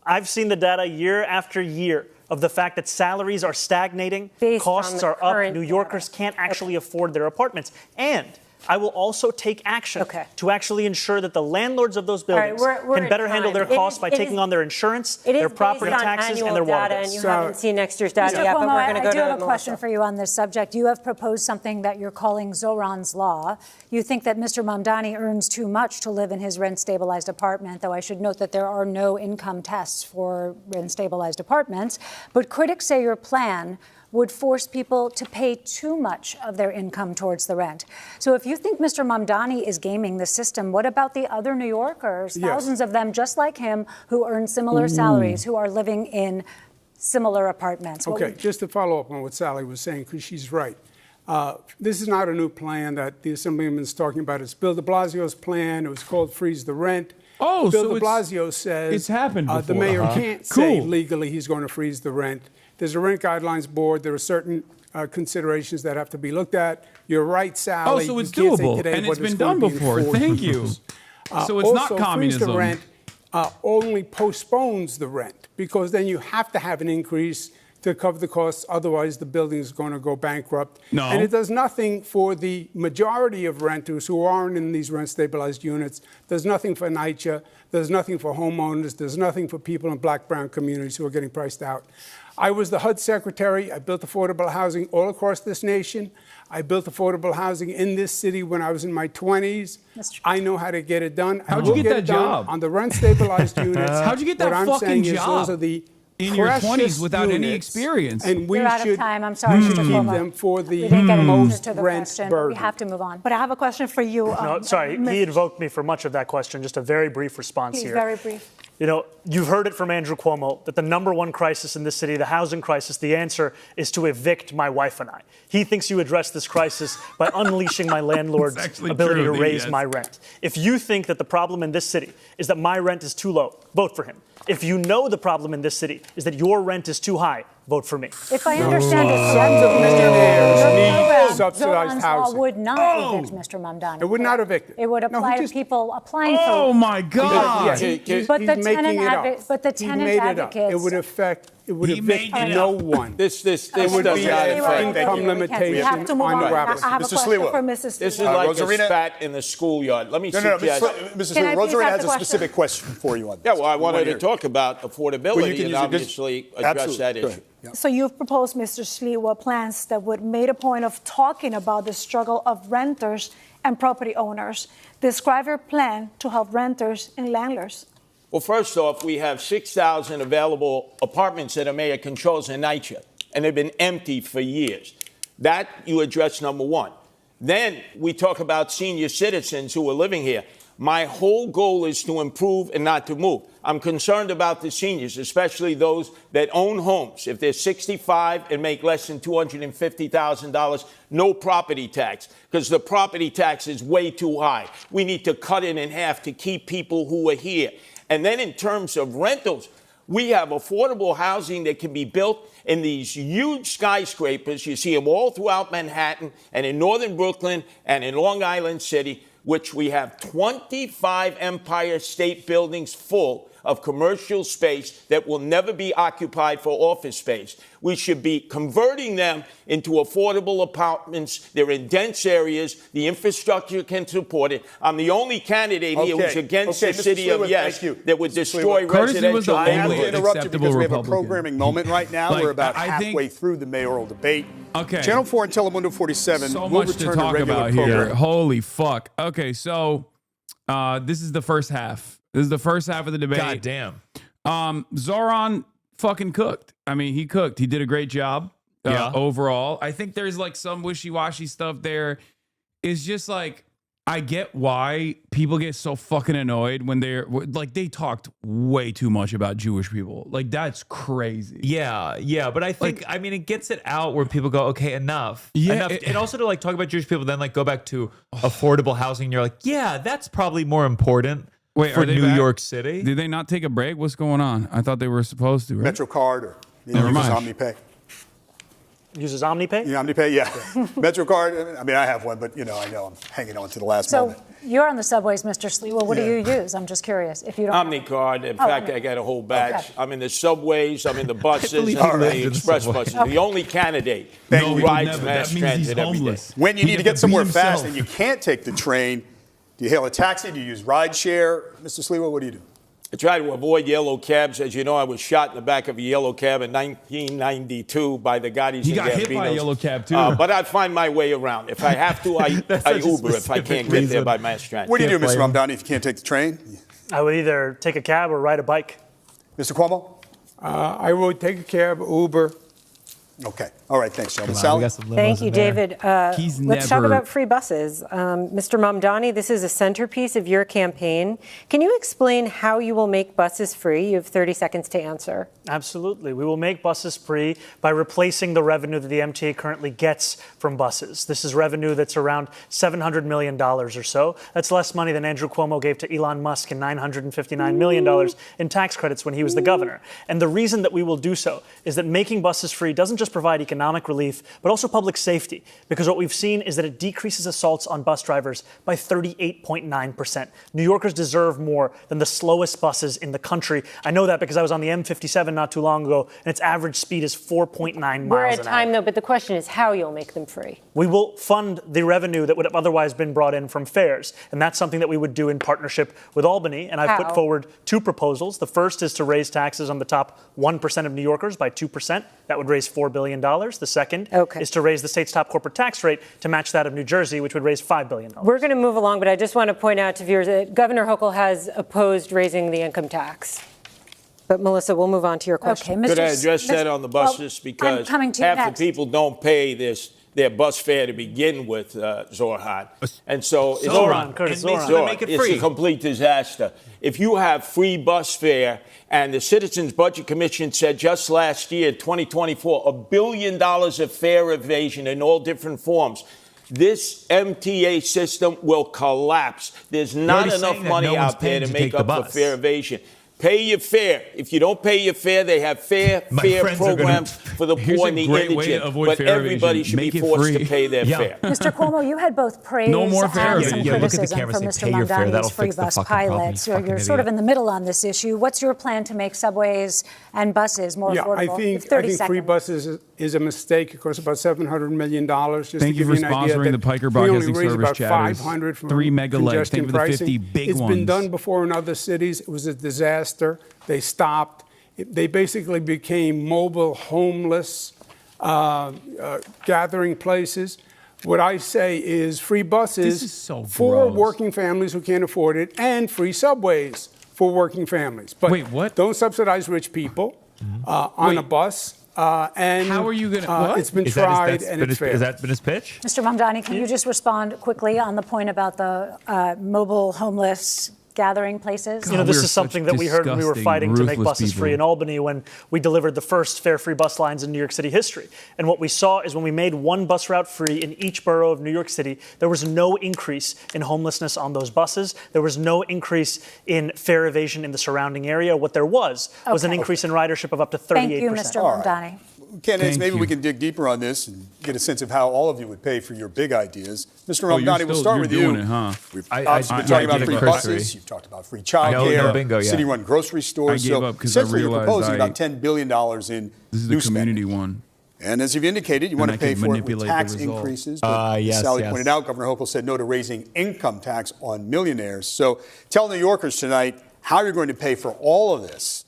I've seen the data year after year of the fact that salaries are stagnating, costs are up, New Yorkers can't actually afford their apartments. And I will also take action to actually ensure that the landlords of those buildings can better handle their costs by taking on their insurance, their property taxes, and their water bills. And you haven't seen next year's data yet, Cuomo, but we're going to go to I do have a question for you on this subject. You have proposed something that you're calling Zohran's Law. You think that Mr. Mamdani earns too much to live in his rent-stabilized apartment, though I should note that there are no income tests for rent-stabilized apartments. But critics say your plan would force people to pay too much of their income towards the rent. So if you think Mr. Mamdani is gaming the system, what about the other New Yorkers, thousands of them just like him, who earn similar salaries, who are living in similar apartments? Okay, just to follow up on what Sally was saying, because she's right. This is not a new plan that the Assemblyman is talking about. It's Bill de Blasio's plan. It was called Freeze the Rent. Oh, Bill so de Blasio says it's happened before. The mayor can't say legally he's going to freeze the rent. There's a Rent Guidelines Board. There are certain considerations that have to be looked at. You're right, Sally. Oh, so it's doable, and it's been done before. Thank you. So it's not communism. Freeze the rent only postpones the rent, because then you have to have an increase to cover the costs. Otherwise, the building is going to go bankrupt. No. And it does nothing for the majority of renters who aren't in these rent-stabilized units. There's nothing for NYCHA. There's nothing for homeowners. There's nothing for people in black-brown communities who are getting priced out. I was the HUD secretary. I built affordable housing all across this nation. I built affordable housing in this city when I was in my 20s. I know how to get it done. How'd you get that job? On the rent-stabilized units. How'd you get that fucking job? Those are the in your 20s without any experience. And we You're out should of time. I'm sorry, Mr. keep Cuomo. them for the We didn't get an answer most to the rent question. burden. We have to move on. But I have a question for you. No, sorry, he invoked me for much of that question. Just a very brief response here. Very brief. You know, you've heard it from Andrew Cuomo that the number one crisis in this city, the housing crisis, the answer is to evict my wife and I. He thinks you address this crisis by unleashing my landlord's ability to raise my rent. If you think that the problem in this city is that my rent is too low, vote for him. If you know the problem in this city is that your rent is too high, vote for me. If I understand it, Sons of millionaires need subsidized Zohran's housing. Law would not evict Mr. Mamdani. It would not evict it. It would apply to people applying for. Oh my God! But the tenant advocates. It would affect. It would evict no one. This It would be an income limitation. We have to move on. I have a Mr. question Sliwa. for Mrs. This is Sliwa. like Rosarina? a spat in the schoolyard. Let me No, suggest. Mrs. Can I Sliwa, please Rosarina ask has the a question? specific question for you on this. Yeah, well, I wanted to hear. talk about affordability and obviously address that Go issue. ahead. Yeah. So you've proposed, Mr. Sliwa, plans that would made a point of talking about the struggle of renters and property owners. Describe your plan to help renters and landlords. Well, first off, we have 6,000 available apartments that the mayor controls in NYCHA, and they've been empty for years. That you address, number one. Then we talk about senior citizens who are living here. My whole goal is to improve and not to move. I'm concerned about the seniors, especially those that own homes. If they're 65 and make less than $250,000, no property tax, because the property tax is way too high. We need to cut it in half to keep people who are here. And then in terms of rentals, we have affordable housing that can be built in these huge skyscrapers. You see them all throughout Manhattan and in northern Brooklyn and in Long Island City, which we have 25 Empire State Buildings full of commercial space that will never be occupied for office space. We should be converting them into affordable apartments. They're in dense areas. The infrastructure can support it. I'm the only candidate here who's against the city of Yes that would destroy residential. I have to interrupt you because we have a programming moment right now. We're about halfway through the mayoral debate. Okay. Channel 4 and Telemundo 47. So we'll much to return talk about here. program. Holy fuck. Okay, so this is the first half. This is the first half of the debate. God damn. Zohran fucking cooked. I mean, he cooked. He did a great job overall. I think there's like some wishy-washy stuff there. It's just like, I get why people get so fucking annoyed when they're like, they talked way too much about Jewish people. Like, that's crazy. Yeah. But I think, I mean, it gets it out where people go, okay, enough. Yeah. Enough. And also to like talk about Jewish people, then like go back to affordable housing. And you're like, yeah, that's probably more important. Wait, for are they New back? York City? Did they not take a break? What's going on? I thought they were supposed to, right? MetroCard or Never mind. OmniPay. Uses OmniPay? Yeah, OmniPay, yeah. MetroCard, I mean, I have one, but, I know I'm hanging on to the last moment. So you're on the subways, Mr. Sliwa. What do you use? I'm just curious. If you don't OmniCard. In fact, I got a whole batch. Okay. I'm in the subways. I'm in the buses. I'm in the express buses. Okay. The only candidate who rides mass transit every day. When you need to get somewhere fast and you can't take the train, do you hail a taxi? Do you use rideshare? Mr. Sliwa, what do you do? I try to avoid yellow cabs. As you know, I was shot in the back of a yellow cab in 1992 by the Gaudis and Gambinos. He got hit by a yellow cab, too. But I find my way around. If I have to, I Uber if I can't get there by mass transit. What do you do, Mr. Mamdani, if you can't take the train? I would either take a cab or ride a bike. Mr. Cuomo? I would take a cab, Uber. Okay. All right. Thanks, gentlemen. Sally? Thank you, David. Let's talk about free buses. Mr. Mamdani, this is a centerpiece of your campaign. Can you explain how you will make buses free? You have 30 seconds to answer. Absolutely. We will make buses free by replacing the revenue that the MTA currently gets from buses. This is revenue that's around $700 million or so. That's less money than Andrew Cuomo gave to Elon Musk in $959 million in tax credits when he was the governor. And the reason that we will do so is that making buses free doesn't just provide economic relief, but also public safety, because what we've seen is that it decreases assaults on bus drivers by 38.9%. New Yorkers deserve more than the slowest buses in the country. I know that because I was on the M57 not too long ago, and its average speed is 4.9 miles an hour. We're at time, though, but the question is how you'll make them free. We will fund the revenue that would have otherwise been brought in from fares, and that's something that we would do in partnership with Albany, and I've put forward two proposals. The first is to raise taxes on the top 1% of New Yorkers by 2%. That would raise $4 billion. The second is to raise the state's top corporate tax rate to match that of New Jersey, which would raise $5 billion. We're going to move along, but I just want to point out to viewers that Governor Hochul has opposed raising the income tax. But, Melissa, we'll move on to your question. Could I address that on the buses? Because half the people don't pay their bus fare to begin with, Zohran. And so Zohran, Curtis, Zohran. Make it free. It's a complete disaster. If you have free bus fare, and the Citizens Budget Commission said just last year, 2024, $1 billion of fare evasion in all different forms. This MTA system will collapse. There's not enough money out there to make up for fare evasion. Pay your fare. If you don't pay your fare, they have fare programs for the poor and the indigent. But everybody should be forced to pay their fare. Mr. Cuomo, you had both praise and some criticism from Mr. Mamdani's free bus pilots. You're sort of in the middle on this issue. What's your plan to make subways and buses more affordable? I think free buses is a mistake. It costs about $700 million. Thank you for sponsoring the Piker Broadcasting Service chatters. 3 mega legs. Thank you for the 50 big ones. It's been done before in other cities. It was a disaster. They stopped. They basically became mobile, homeless, gathering places. What I say is free buses for working families who can't afford it, and free subways for working families. But wait, what? Don't subsidize rich people on a bus. And how are you going to? It's been tried and it's fair. Has that been his pitch? Mr. Mamdani, can you just respond quickly on the point about the mobile homeless gathering places? God, this is something that we heard when we were fighting to make buses free in Albany when we delivered the first fare-free bus lines in New York City history. And what we saw is when we made one bus route free in each borough of New York City, there was no increase in homelessness on those buses. There was no increase in fare evasion in the surrounding area. What there was an increase in ridership of up to 38%. Thank you, Mr. Mamdani. Candidates, maybe we can dig deeper on this and get a sense of how all of you would pay for your big ideas. Mr. Mamdani, we'll start with you. We've obviously been talking about free buses. You've talked about free childcare, city-run grocery stores. I gave up because essentially, you're proposing about $10 billion in this is new the community spending. one. And as you've indicated, you want to pay for it with tax increases. But as Sally pointed out, Governor Hochul said no to raising income tax on millionaires. So tell New Yorkers tonight how you're going to pay for all of this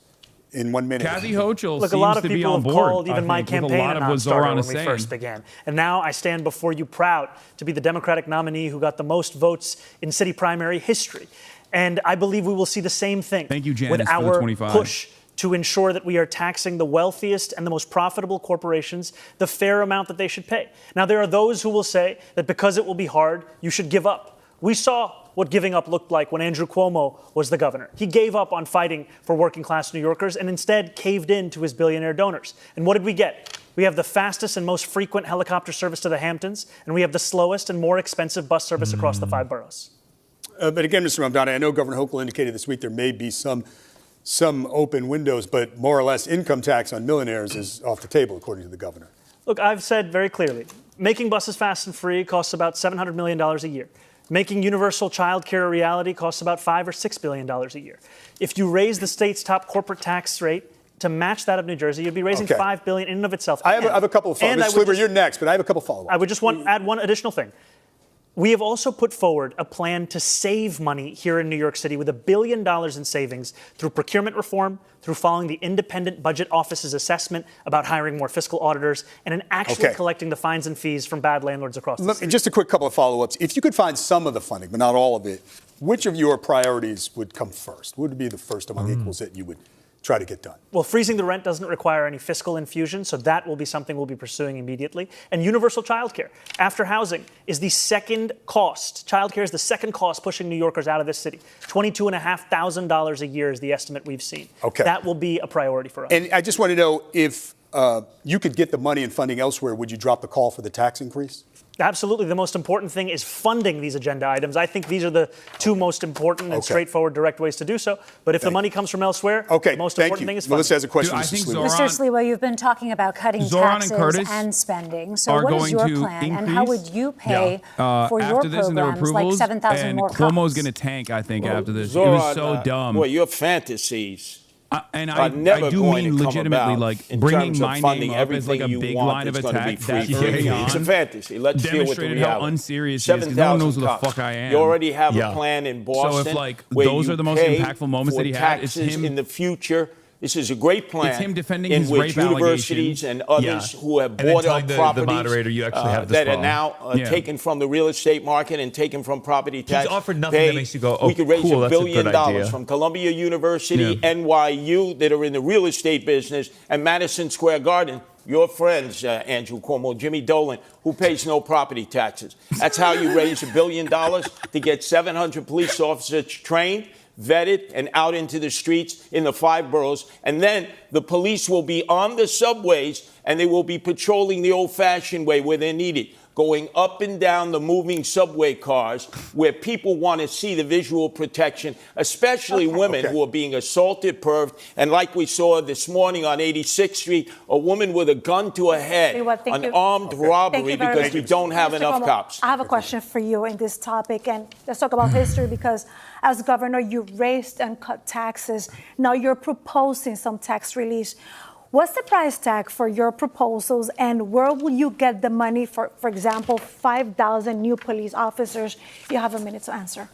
in 1 minute. Kathy Hochul Look, seems a lot of to be people on have board. called even my campaign a non-starter when we first began. And now I stand before you proud to be the Democratic nominee who got the most votes in city primary history. And I believe we will see the same thing with our push to ensure that we are taxing the wealthiest and the most profitable corporations the fair amount that they should pay. Now, there are those who will say that because it will be hard, you should give up. We saw what giving up looked like when Andrew Cuomo was the governor. He gave up on fighting for working-class New Yorkers and instead caved in to his billionaire donors. And what did we get? We have the fastest and most frequent helicopter service to the Hamptons, and we have the slowest and more expensive bus service across the 5 boroughs. But again, Mr. Mamdani, I know Governor Hochul indicated this week there may be some open windows, but more or less income tax on millionaires is off the table, according to the governor. Look, I've said very clearly, making buses fast and free costs about $700 million a year. Making universal child care a reality costs about $5 or $6 billion a year. If you raise the state's top corporate tax rate to match that of New Jersey, you'd be raising $5 billion in and of itself. I have a couple of follow-ups. Mr. Sluber, you're next, but I have a couple of follow-ups. I would just want to add one additional thing. We have also put forward a plan to save money here in New York City with $1 billion in savings through procurement reform, through following the independent budget office's assessment about hiring more fiscal auditors, and in actually collecting the fines and fees from bad landlords across the city. Just a quick couple of follow-ups. If you could find some of the funding, but not all of it, which of your priorities would come first? What would be the first among equals that you would try to get done? Well, freezing the rent doesn't require any fiscal infusion, so that will be something we'll be pursuing immediately. And universal childcare, after housing, is the second cost. Childcare is the second cost pushing New Yorkers out of this city. $22,500 a year is the estimate we've seen. That will be a priority for us. And I just want to know if you could get the money and funding elsewhere, would you drop the call for the tax increase? Absolutely. The most important thing is funding these agenda items. I think these are the two most important and straightforward, direct ways to do so. But if the money comes from elsewhere, the most important thing is funding. Melissa has a question. Mr. Sliwa, you've been talking about cutting taxes and spending. So what is your plan, and how would you pay for your programs like 7,000 more cops? Cuomo's going to tank, I think, after this. Zohran, it was so dumb. Well, your fantasies. And I do mean legitimately, like, bringing my name up as like a big line of attack. It's a fantasy. Let's deal with the reality. How unserious it is, because no one knows who the fuck I am. You already have a plan in Boston. So if, like, those are the most impactful moments that he had, it's him in the future. This is a great plan. It's him defending in his which rape universities and others who have bought up properties the moderator, you actually have this that are now taken from the real estate market and taken from property tax. He's offered nothing that makes you go, oh, we could raise cool, $1 billion from Columbia University, NYU, that are in the real estate business, and Madison Square Garden. Your friends, Andrew Cuomo, Jimmy Dolan, who pays no property taxes. That's how you raise $1 billion to get 700 police officers trained, vetted, and out into the streets in the 5 boroughs. And then the police will be on the subways, and they will be patrolling the old-fashioned way where they're needed, going up and down the moving subway cars where people want to see the visual protection, especially women who are being assaulted, perved. And like we saw this morning on 86th Street, a woman with a gun to her head, an armed robbery because we don't have enough cops. I have a question for you in this topic, and let's talk about history, because as governor, you raised and cut taxes. Now you're proposing some tax relief. What's the price tag for your proposals, and where will you get the money for example, 5,000 new police officers? You have a minute to answer.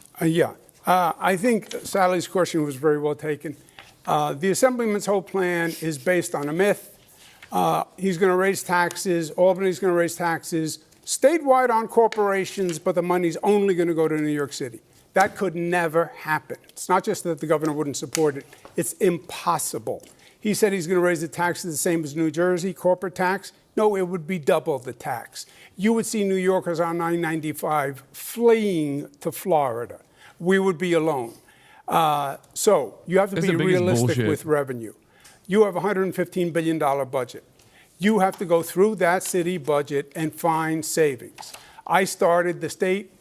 I think Sally's question was very well taken. The Assemblyman's whole plan is based on a myth. He's going to raise taxes. Albany's going to raise taxes statewide on corporations, but the money's only going to go to New York City. That could never happen. It's not just that the governor wouldn't support it. It's impossible. He said he's going to raise the taxes the same as New Jersey, corporate tax. No, it would be double the tax. You would see New Yorkers on I-95 fleeing to Florida. We would be alone. So you have to be realistic with revenue. You have a $115 billion budget. You have to go through that city budget and find savings. I started the state,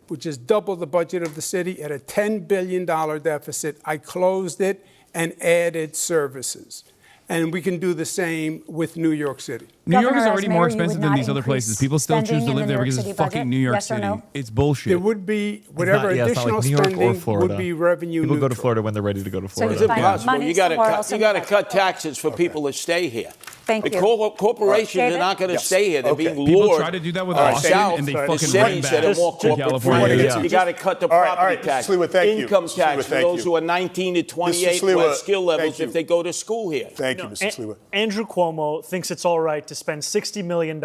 which is double the budget of the city, at a $10 billion deficit. I closed it and added services. And we can do the same with New York City. New York is already more expensive than these other places. People still choose to live there because it's fucking New York City. It's bullshit. It would be whatever additional spending would be revenue neutral. People go to Florida when they're ready to go to Florida. It's impossible. You got to cut taxes for people to stay here. Thank you. Corporations are not going to stay here. They're being lured. People try to do that with Austin, and they fucking run back to California. You got to cut the property tax, income tax for those who are 19 to 28 who have skill levels if they go to school here. Thank you, Mr. Sliwa. Andrew Cuomo thinks it's all right to spend $60 million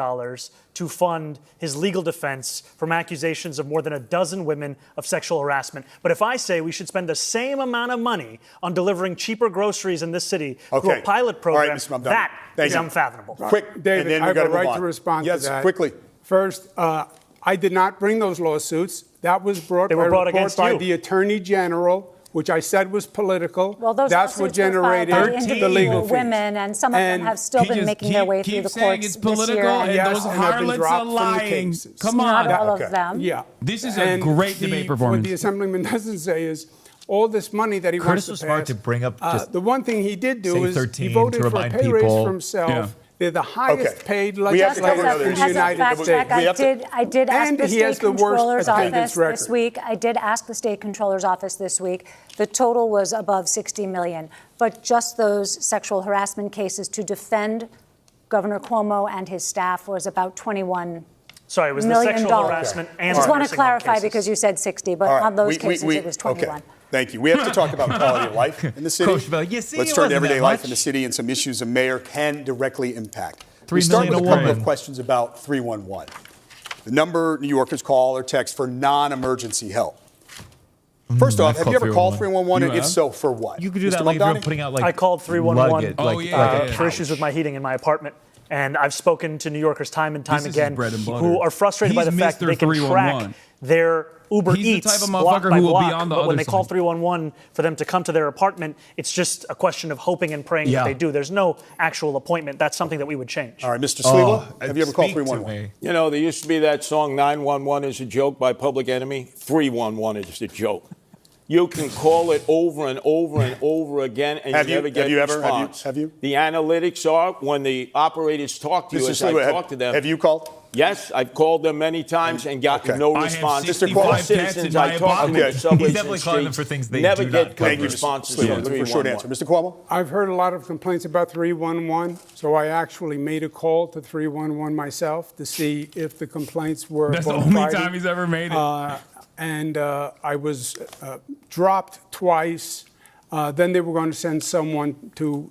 to fund his legal defense from accusations of more than a dozen women of sexual harassment. But if I say we should spend the same amount of money on delivering cheaper groceries in this city through a pilot program, that is unfathomable. Quick, David, I have a right to respond to that. Yes, quickly. First, I did not bring those lawsuits. That was brought by the Attorney General, which I said was political. Well, those that's what generated the legal fees. Women, and some of them have still been making their way through the courts it's political, this year. and yes, those harlots are lying. Come on. Not all of them. Yeah. This is a great debate performance. What the Assemblyman doesn't say is all this money that he Curtis wants to was smart pass. to bring up just the one thing he did do is 13 he voted to for a remind pay raise people. for himself. Yeah. They're the highest paid We have to cover legislators in the United States. I did ask the state controller's office record. this week. I did ask the state controller's office this week. The total was above $60 million. But just those sexual harassment cases to defend Governor Cuomo and his staff was about $21 Sorry, it was million. The sexual harassment and I just want to nursing home clarify cases. because you said 60, but on those cases it was 21. Okay. Thank you. We have to talk about quality of life in the city. Let's turn to everyday life in the city and some issues a mayor can directly impact. We start with a couple of questions about 311. The number New Yorkers call or text for non-emergency help. First off, have you ever called 311? And if so, for what? You could do that like if you're putting out like I called 311 luggage, for issues with my heating in my apartment. And I've spoken to New Yorkers time and time again who are frustrated by the fact that they can track their Uber Eats block by block. But when they call 311 for them to come to their apartment, it's just a question of hoping and praying that they do. There's no actual appointment. That's something that we would change. All right, Mr. Sliwa, have you ever called 311? You know, there used to be that song 911 is a joke by Public Enemy. 311 is a joke. You can call it over and over and over again, and you never get a response. Have you? The analytics are when the operators talk to you, as I talk to them. Have you called? Yes, I've called them many times and gotten no response. Mr. Cuomo, Citizens I talk to in subways and streets never get good responses from 311. Short answer. Mr. Cuomo? I've heard a lot of complaints about 311, so I actually made a call to 311 myself to see if the complaints were That's the only time he's ever made it. And I was dropped twice. Then they were going to send someone to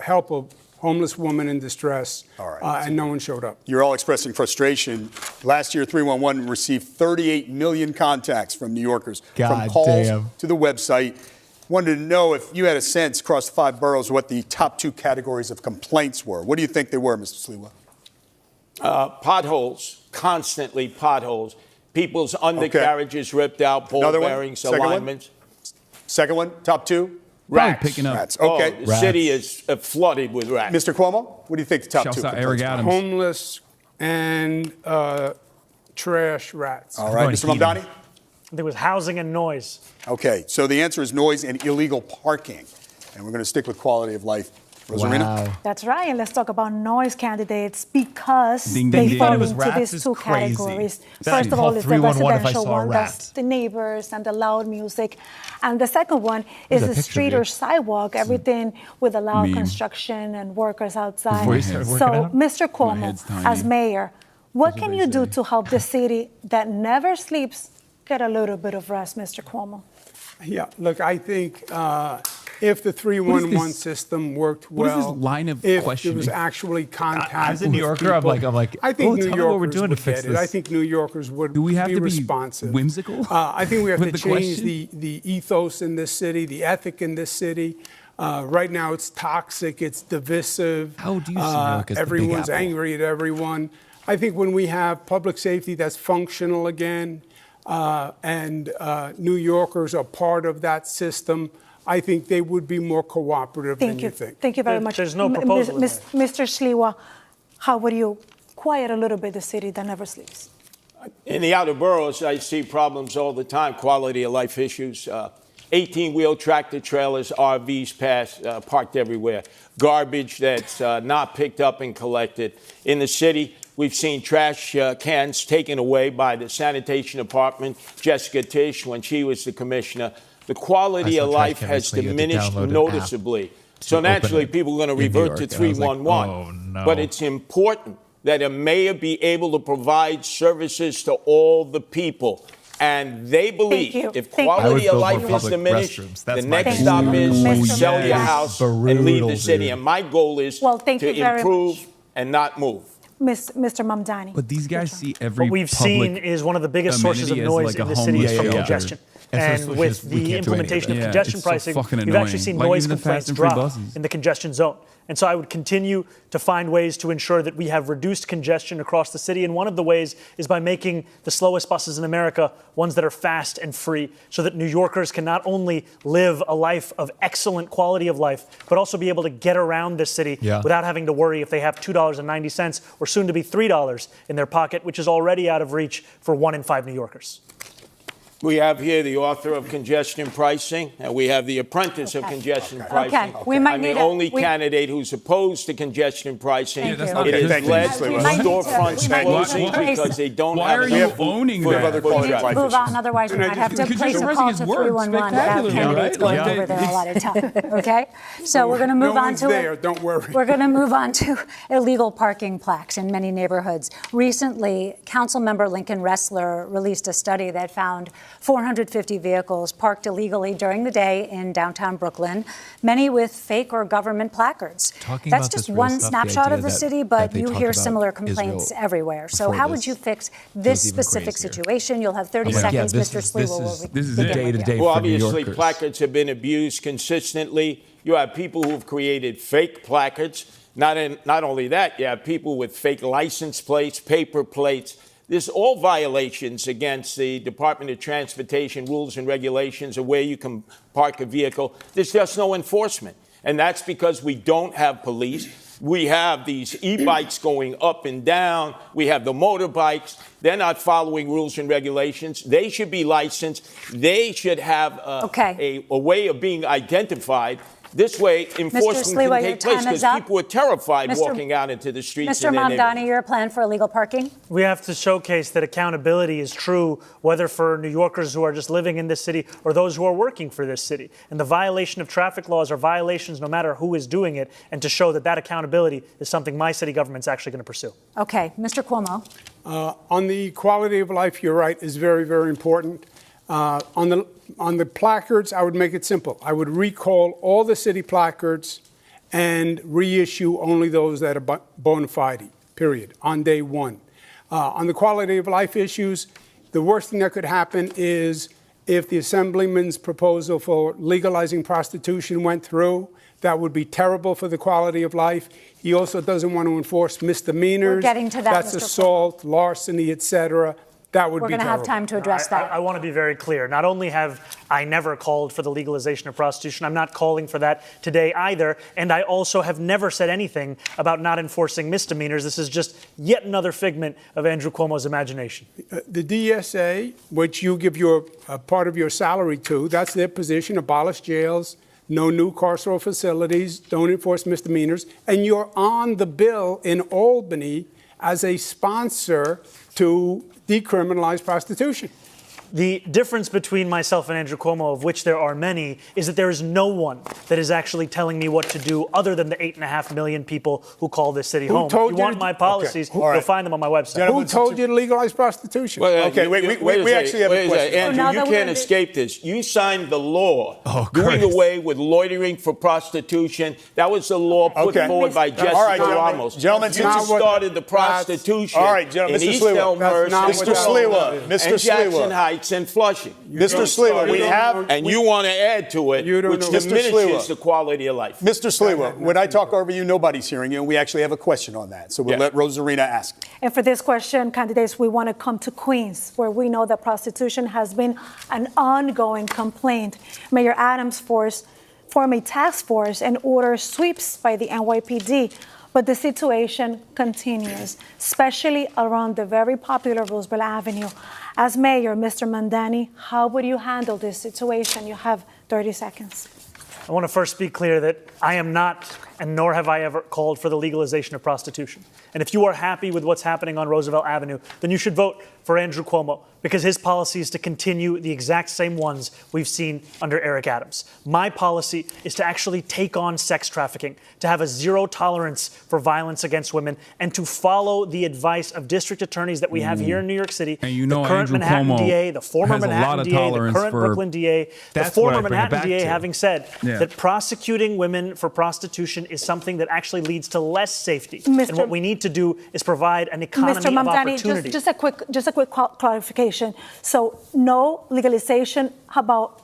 help a homeless woman in distress, and no one showed up. You're all expressing frustration. Last year, 311 received 38 million contacts from New Yorkers, from calls to the website. Wanted to know if you had a sense across the 5 boroughs what the top 2 categories of complaints were. What do you think they were, Mr. Sliwa? Potholes, constantly potholes. People's undercarriages ripped out, ball bearings, alignments. Second one, top 2? Rats. Picking up. Rats. Okay. The city is flooded with rats. Mr. Cuomo, what do you think the top 2 Eric Adams. Homeless and trash rats. All right, Mr. Mamdani? I think it was housing and noise. Okay, so the answer is noise and illegal parking. And we're going to stick with quality of life. Rosarina? Wow. That's right. And let's talk about noise candidates because Ding, they ding, fall ding. into Rats these is 2 crazy. categories. That First of all, is the 311 if I residential saw a one. rat. That's the neighbors and the loud music. And the second one is the street or sidewalk, everything with the loud construction and workers outside. Before you started So, working out? Mr. Cuomo, as mayor, what can you do to help the city that never sleeps get a little bit of rest, Mr. Cuomo? Yeah, look, I think if the 311 system worked well, what is this line of if questioning? there was actually contact As a New Yorker, I'm like, I think New tell me Yorkers what we're doing to would fix get it. this. I think New Yorkers would Do we have be to be responsive. whimsical I think we have to with the change question? the ethos in this city, the ethic in this city. Right now, it's toxic, it's divisive. How do you see New York as everyone's the Big Apple? angry at everyone. I think when we have public safety that's functional again, and New Yorkers are part of that system, I think they would be more cooperative than you think. Thank you very much. There's no proposal. Mr. Sliwa, how would you quiet a little bit the city that never sleeps? In the outer boroughs, I see problems all the time, quality of life issues. 18-wheel tractor trailers, RVs parked everywhere. Garbage that's not picked up and collected. In the city, we've seen trash cans taken away by the sanitation department, Jessica Tisch, when she was the commissioner. The quality of life has diminished noticeably. So naturally, people are going to revert to 311. Like, oh, no. But it's important that a mayor be able to provide services to all the people. And they believe if quality of life is diminished, the next stop is sell your house and leave the city. And my goal is to improve and not move. Mr. Mamdani. But these guys see every What we've seen is one of the biggest sources of noise in the city is from congestion. And with the implementation of congestion pricing, we've actually seen noise complaints drop in the congestion zone. And so I would continue to find ways to ensure that we have reduced congestion across the city. And one of the ways is by making the slowest buses in America ones that are fast and free, so that New Yorkers can not only live a life of excellent quality of life, but also be able to get around this city without having to worry if they have $2.90 or soon to be $3 in their pocket, which is already out of reach for 1 in 5 New Yorkers. We have here the author of congestion pricing, and we have the apprentice of congestion pricing. We might I'm the only candidate who's opposed to congestion pricing. It has led to storefronts closing because they don't have enough owning that. Move on, otherwise we might have to place a call to 311 without candidates going over there a lot of time. Okay, so we're going to move on to there. Don't worry. We're going to move on to illegal parking plaques in many neighborhoods. Recently, Councilmember Lincoln Ressler released a study that found 450 vehicles parked illegally during the day in downtown Brooklyn, many with fake or government placards. That's just one snapshot of the city, but you hear similar complaints everywhere. So how would you fix this specific situation? You'll have 30 seconds, Mr. Sliwa. This is the day-to-day Well, for New obviously, Yorkers. placards have been abused consistently. You have people who have created fake placards. Not only that, you have people with fake license plates, paper plates. There's all violations against the Department of Transportation rules and regulations of where you can park a vehicle. There's just no enforcement. And that's because we don't have police. We have these e-bikes going up and down. We have the motorbikes. They're not following rules and regulations. They should be licensed. They should have a way of being identified. This way, enforcement can take place because people are terrified walking out into the streets. Mr. Mamdani, your plan for illegal parking? We have to showcase that accountability is true, whether for New Yorkers who are just living in this city or those who are working for this city. And the violation of traffic laws are violations no matter who is doing it, and to show that accountability is something my city government's actually going to pursue. Okay. Mr. Cuomo. On the quality of life, you're right, is very, very important. On the placards, I would make it simple. I would recall all the city placards and reissue only those that are bona fide, period, on day one. On the quality of life issues, the worst thing that could happen is if the Assemblyman's proposal for legalizing prostitution went through. That would be terrible for the quality of life. He also doesn't want to enforce misdemeanors. We're getting to that, That's Mr. assault, larceny, et cetera. That would be terrible. We're going to have time to address that. I want to be very clear. Not only have I never called for the legalization of prostitution, I'm not calling for that today either. And I also have never said anything about not enforcing misdemeanors. This is just yet another figment of Andrew Cuomo's imagination. The DSA, which you give your part of your salary to, that's their position, abolish jails, no new carceral facilities, don't enforce misdemeanors. And you're on the bill in Albany as a sponsor to decriminalize prostitution. The difference between myself and Andrew Cuomo, of which there are many, is that there is no one that is actually telling me what to do other than the 8.5 million people who call this city home. If you want my policies, you'll find them on my website. Who told you to legalize prostitution? Well, we actually have a question. Andrew, you can't escape this. You signed the law doing away with loitering for prostitution. That was the law put forward by Jessica Ramos. Gentlemen, you started the prostitution in East Elmhurst, Mr. Sliwa, and Jackson Heights. Heights and Flushing. Mr. Sliwa, we have... And you want to add to it, which diminishes the quality of life. Mr. Sliwa, when I talk over you, nobody's hearing you, and we actually have a question on that. So we'll let Rosarina ask. And for this question, candidates, we want to come to Queens, where we know that prostitution has been an ongoing complaint. Mayor Adams formed a task force and ordered sweeps by the NYPD. But the situation continues, especially around the very popular Roosevelt Avenue. As mayor, Mr. Mamdani, how would you handle this situation? You have 30 seconds. I want to first be clear that I am not, and nor have I ever called for the legalization of prostitution. And if you are happy with what's happening on Roosevelt Avenue, then you should vote for Andrew Cuomo, because his policy is to continue the exact same ones we've seen under Eric Adams. My policy is to actually take on sex trafficking, to have a zero tolerance for violence against women, and to follow the advice of district attorneys that we have here in New York City. And you know, the current Andrew Manhattan Cuomo DA, the former Manhattan DA, the current Brooklyn DA, the former Manhattan DA having said that prosecuting women for prostitution is something that actually leads to less safety. And what we need to do is provide an economy Mr. Mamdani, of opportunity. just a quick clarification. So no legalization, how about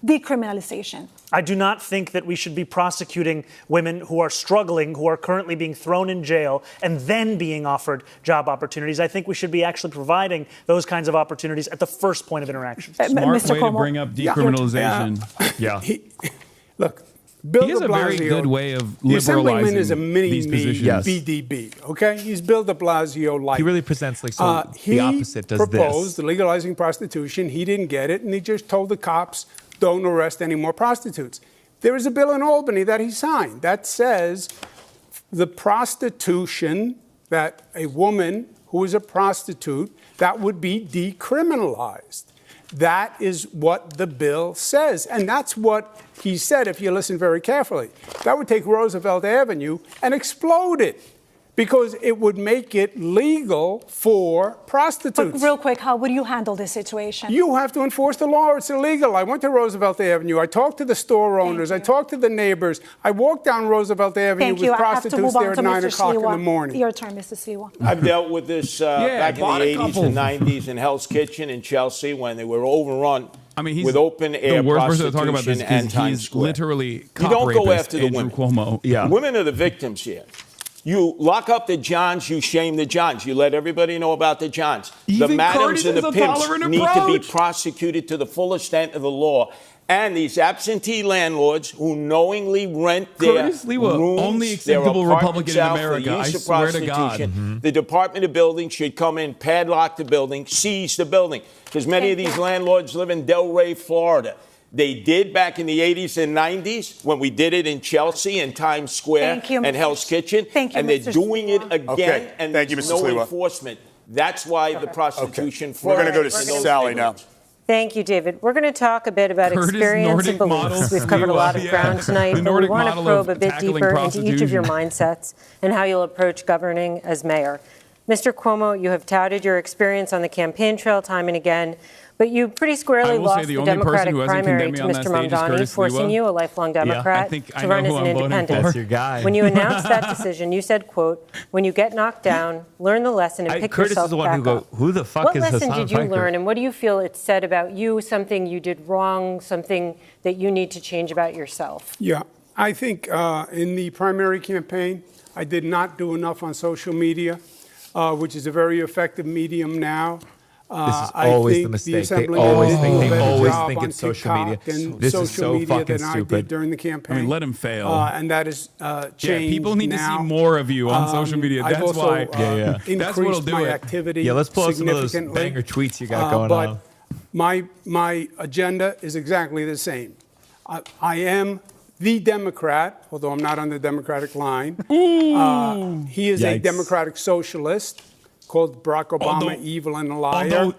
decriminalization? I do not think that we should be prosecuting women who are struggling, who are currently being thrown in jail, and then being offered job opportunities. I think we should be actually providing those kinds of opportunities at the first point of interaction. Smart Mr. way Cuomo. to bring up decriminalization. Look, Bill he has de a very Blasio, good way of the Assemblyman is a liberalizing these positions. BDB, okay? He's Bill de Blasio like. He really presents like the opposite does He proposed legalizing prostitution. He didn't get it, and he just told the cops, don't arrest any more prostitutes. There is a bill in Albany that he signed that says the prostitution, that a woman who is a prostitute, that would be decriminalized. That is what the bill says. And that's what he said, if you listen very carefully. That would take Roosevelt Avenue and explode it, because it would make it legal for prostitutes. But real quick, how would you handle this situation? You have to enforce the law. It's illegal. I went to Roosevelt Avenue. I talked to the store owners. I talked to the neighbors. I walked down Roosevelt Avenue with prostitutes there at 9 o'clock in the morning. Your turn, Mr. Sliwa. I've dealt with this back in the 80s and 90s in Hell's Kitchen in Chelsea, when they were overrun with open air the worst person to prostitution talk about this, and because Times he's Square. literally You don't go after the Andrew women. Cuomo. Yeah. Women are the victims here. You lock up the Johns, you shame the Johns. You let everybody know about the Johns. The madams and the pimps need to be prosecuted to the full extent of the law. And these absentee landlords who knowingly rent their rooms, only acceptable their Republican in out America, for the use I of swear to prostitution. God. The Department of Building should come in, padlock the building, seize the building. Because many of these landlords live in Delray, Florida. They did back in the 80s and 90s when we did it in Chelsea and Times Square and Hell's Kitchen. And they're doing it again, and there's no Sliwa. enforcement. That's why the prostitution We're going to go to Sally now. Thank you, David. We're going to talk a bit about experience and beliefs. We've covered a lot of ground tonight, but we want to probe a bit deeper into each of your mindsets and how you'll approach governing as mayor. Mr. Cuomo, you have touted your experience on the campaign trail time and again, but you pretty squarely lost the Democratic primary to Mr. Mamdani, forcing you, a lifelong Democrat, to run as an independent. That's your guy. When you announced that decision, you said, quote, when you get knocked down, learn the lesson and pick Curtis yourself is the one back who go, up. who the fuck What is lesson Hassan did you Piker? learn, and what do you feel it said about you, something you did wrong, something that you need to change about yourself? Yeah, I think in the primary campaign, I did not do enough on social media, which is a very effective medium now. This is always the mistake. They always think it's social media. This is so fucking stupid. During the campaign. I mean, let him fail. And that is changed. Yeah, people need now. to see more of you on social media. That's I've also, why. Increased That's what'll do my it. activity. Yeah, let's pull up some of those significantly. banger tweets you got going on. My agenda is exactly the same. I am the Democrat, although I'm not on the Democratic line. He is a Democratic socialist, called Barack Obama evil and a liar.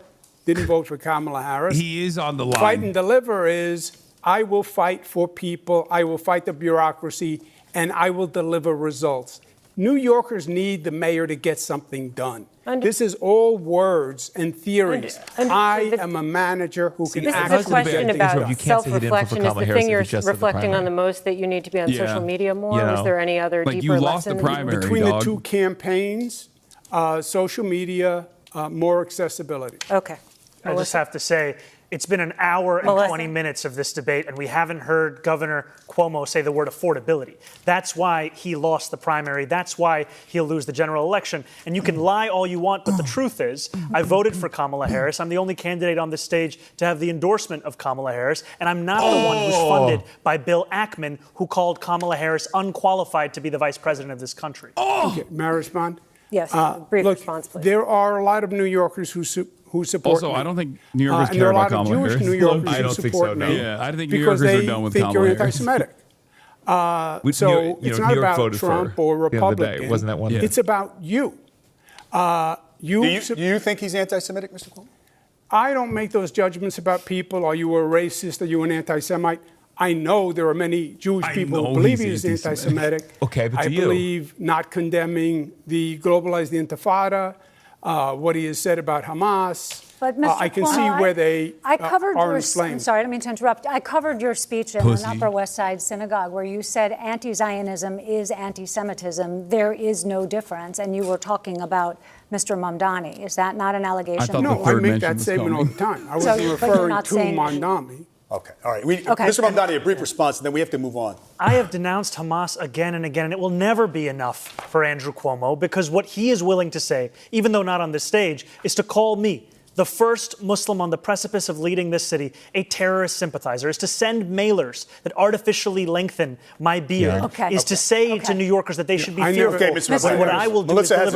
Didn't vote for Kamala Harris. He is on the line. Fight and deliver is, I will fight for people, I will fight the bureaucracy, and I will deliver results. New Yorkers need the mayor to get something done. This is all words and theories. I am a manager who can actually This is a question about self-reflection. Is the thing you're reflecting on the most that you need to be on social media more? Is there any other deeper lesson? Between the two campaigns, social media, more accessibility. Okay. I just have to say, it's been an hour and 20 minutes of this debate, and we haven't heard Governor Cuomo say the word affordability. That's why he lost the primary. That's why he'll lose the general election. And you can lie all you want, but the truth is, I voted for Kamala Harris. I'm the only candidate on this stage to have the endorsement of Kamala Harris, and I'm not the one who's funded by Bill Ackman, who called Kamala Harris unqualified to be the vice president of this country. Okay, may I respond? Yes, brief response, please. There are a lot of New Yorkers who support me. I don't think New Yorkers care about Kamala Harris. New Yorkers I don't think so, no. Yeah, I think New Yorkers are done with Kamala Harris. Because they think you're anti-Semitic. So it's not about Trump or Republican. Wasn't that one? Yeah. It's about you. Do you think he's anti-Semitic, Mr. Cuomo? I don't make those judgments about people. Are you a racist? Are you an anti-Semite? I know there are many Jewish people who believe he's anti-Semitic. Okay, but I believe not condemning the globalized Intifada, what he has said about Hamas. But Mr. I can Cuomo, see where they I covered are your, inflamed. I'm sorry, I don't mean to interrupt. I covered your speech in an Upper West Side synagogue where you said anti-Zionism is anti-Semitism. There is no difference. And you were talking about Mr. Mamdani. Is that not an allegation? No, I make that statement all the time. I wasn't referring to Mamdani. Okay, all right. Mr. Mamdani, a brief response, and then we have to move on. I have denounced Hamas again and again, and it will never be enough for Andrew Cuomo, because what he is willing to say, even though not on this stage, is to call me, the first Muslim on the precipice of leading this city, a terrorist sympathizer, is to send mailers that artificially lengthen my beard, is to say to New Yorkers that they should be fearful. Okay, Mr. What I will do is deliver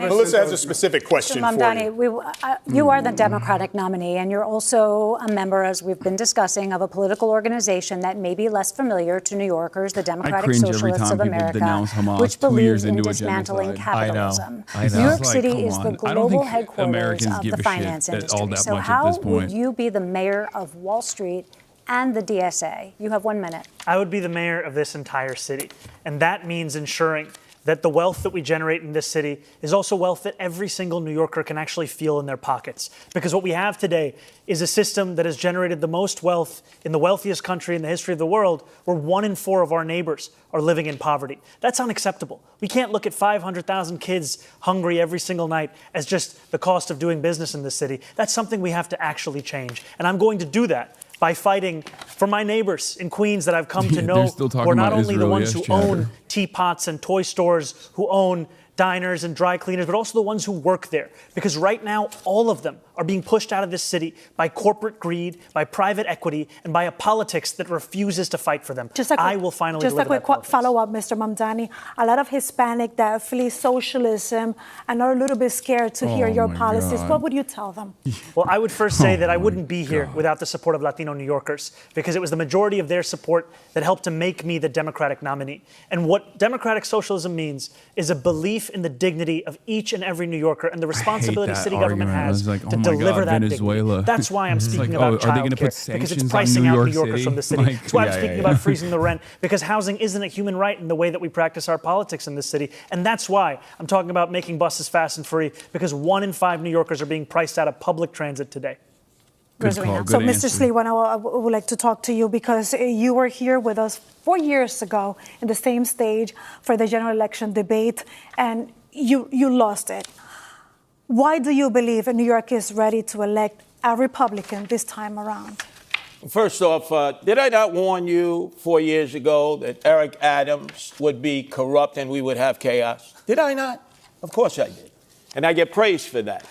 Melissa has a specific question Mr. Mamdani, you are the Democratic nominee, and you're also a member, as we've been discussing, of a political organization that may be less familiar to New Yorkers, the Democratic Socialists of America, which believes in dismantling capitalism. I know. New York City is the global headquarters of the finance industry. So how would you be the mayor of Wall Street and the DSA? You have 1 minute. I would be the mayor of this entire city. And that means ensuring that the wealth that we generate in this city is also wealth that every single New Yorker can actually feel in their pockets. Because what we have today is a system that has generated the most wealth in the wealthiest country in the history of the world, where 1 in 4 of our neighbors are living in poverty. That's unacceptable. We can't look at 500,000 kids hungry every single night as just the cost of doing business in this city. That's something we have to actually change. And I'm going to do that by fighting for my neighbors in Queens that I've come to know, who are not only the ones who own teapots and toy stores, who own diners and dry cleaners, but also the ones who work there. Because right now, all of them are being pushed out of this city by corporate greed, by private equity, and by a politics that refuses to fight for them. I will finally deliver that politics. Just a quick follow-up, Mr. Mamdani. A lot of Hispanic that flee socialism and are a little bit scared to hear your policies. God. What would you tell them? Well, I would first say that I wouldn't be here without the support of Latino New Yorkers, because it was the majority of their support that helped to make me the Democratic nominee. And what democratic socialism means is a belief in the dignity of each and every New Yorker and the responsibility city government has to deliver that dignity. That's why I'm speaking about childcare, because it's pricing out New Yorkers from the city. That's why I'm speaking about freezing the rent, because housing isn't a human right in the way that we practice our politics in this city. And that's why I'm talking about making buses fast and free, because 1 in 5 New Yorkers are being priced out of public transit today. So, Mr. Sliwa, I would like to talk to you, because you were here with us 4 years ago in the same stage for the general election debate, and you lost it. Why do you believe New York is ready to elect a Republican this time around? First off, did I not warn you 4 years ago that Eric Adams would be corrupt and we would have chaos? Did I not? Of course I did. And I get praised for that.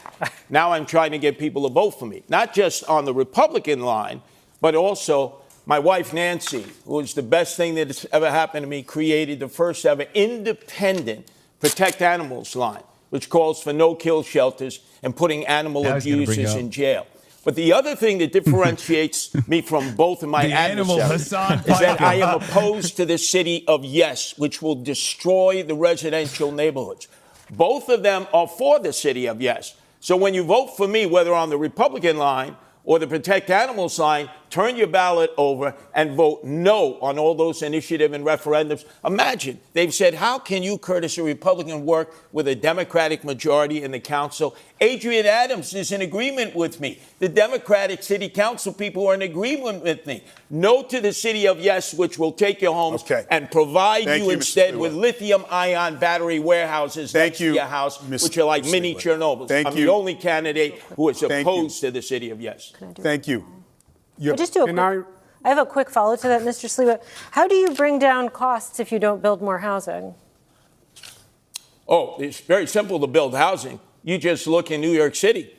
Now I'm trying to get people to vote for me, not just on the Republican line, but also my wife, Nancy, who is the best thing that has ever happened to me, created the first ever independent Protect Animals line, which calls for no-kill shelters and putting animal abusers in jail. But the other thing that differentiates me from both of my adversaries is that I am opposed to the city of yes, which will destroy the residential neighborhoods. Both of them are for the city of yes. So when you vote for me, whether on the Republican line or the Protect Animals line, turn your ballot over and vote no on all those initiative and referendums. Imagine, they've said, how can you, Curtis, a Republican, work with a Democratic majority in the council? Adrian Adams is in agreement with me. The Democratic city council people are in agreement with me. No to the city of yes, which will take your homes and provide you instead with lithium-ion battery warehouses next to your house, which are like mini Chernobyls. I'm the only candidate who is opposed to the city of yes. Thank you. I have a quick follow to that, Mr. Sliwa. How do you bring down costs if you don't build more housing? Oh, it's very simple to build housing. You just look in New York City.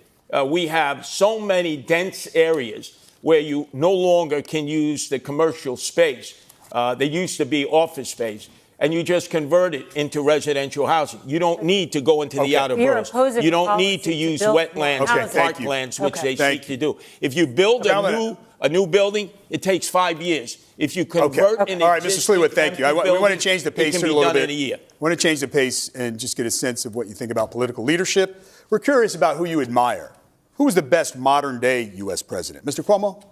We have so many dense areas where you no longer can use the commercial space. They used to be office space. And you just convert it into residential housing. You don't need to go into the outer boroughs. You don't need to use wetlands and parklands, which they seek to do. If you build a new building, it takes 5 years. If you convert an All right, Mr. Sliwa, thank you. We want to change the pace here a little bit. I want to change the pace and just get a sense of what you think about political leadership. We're curious about who you admire. Who is the best modern-day U.S. president? Mr. Cuomo?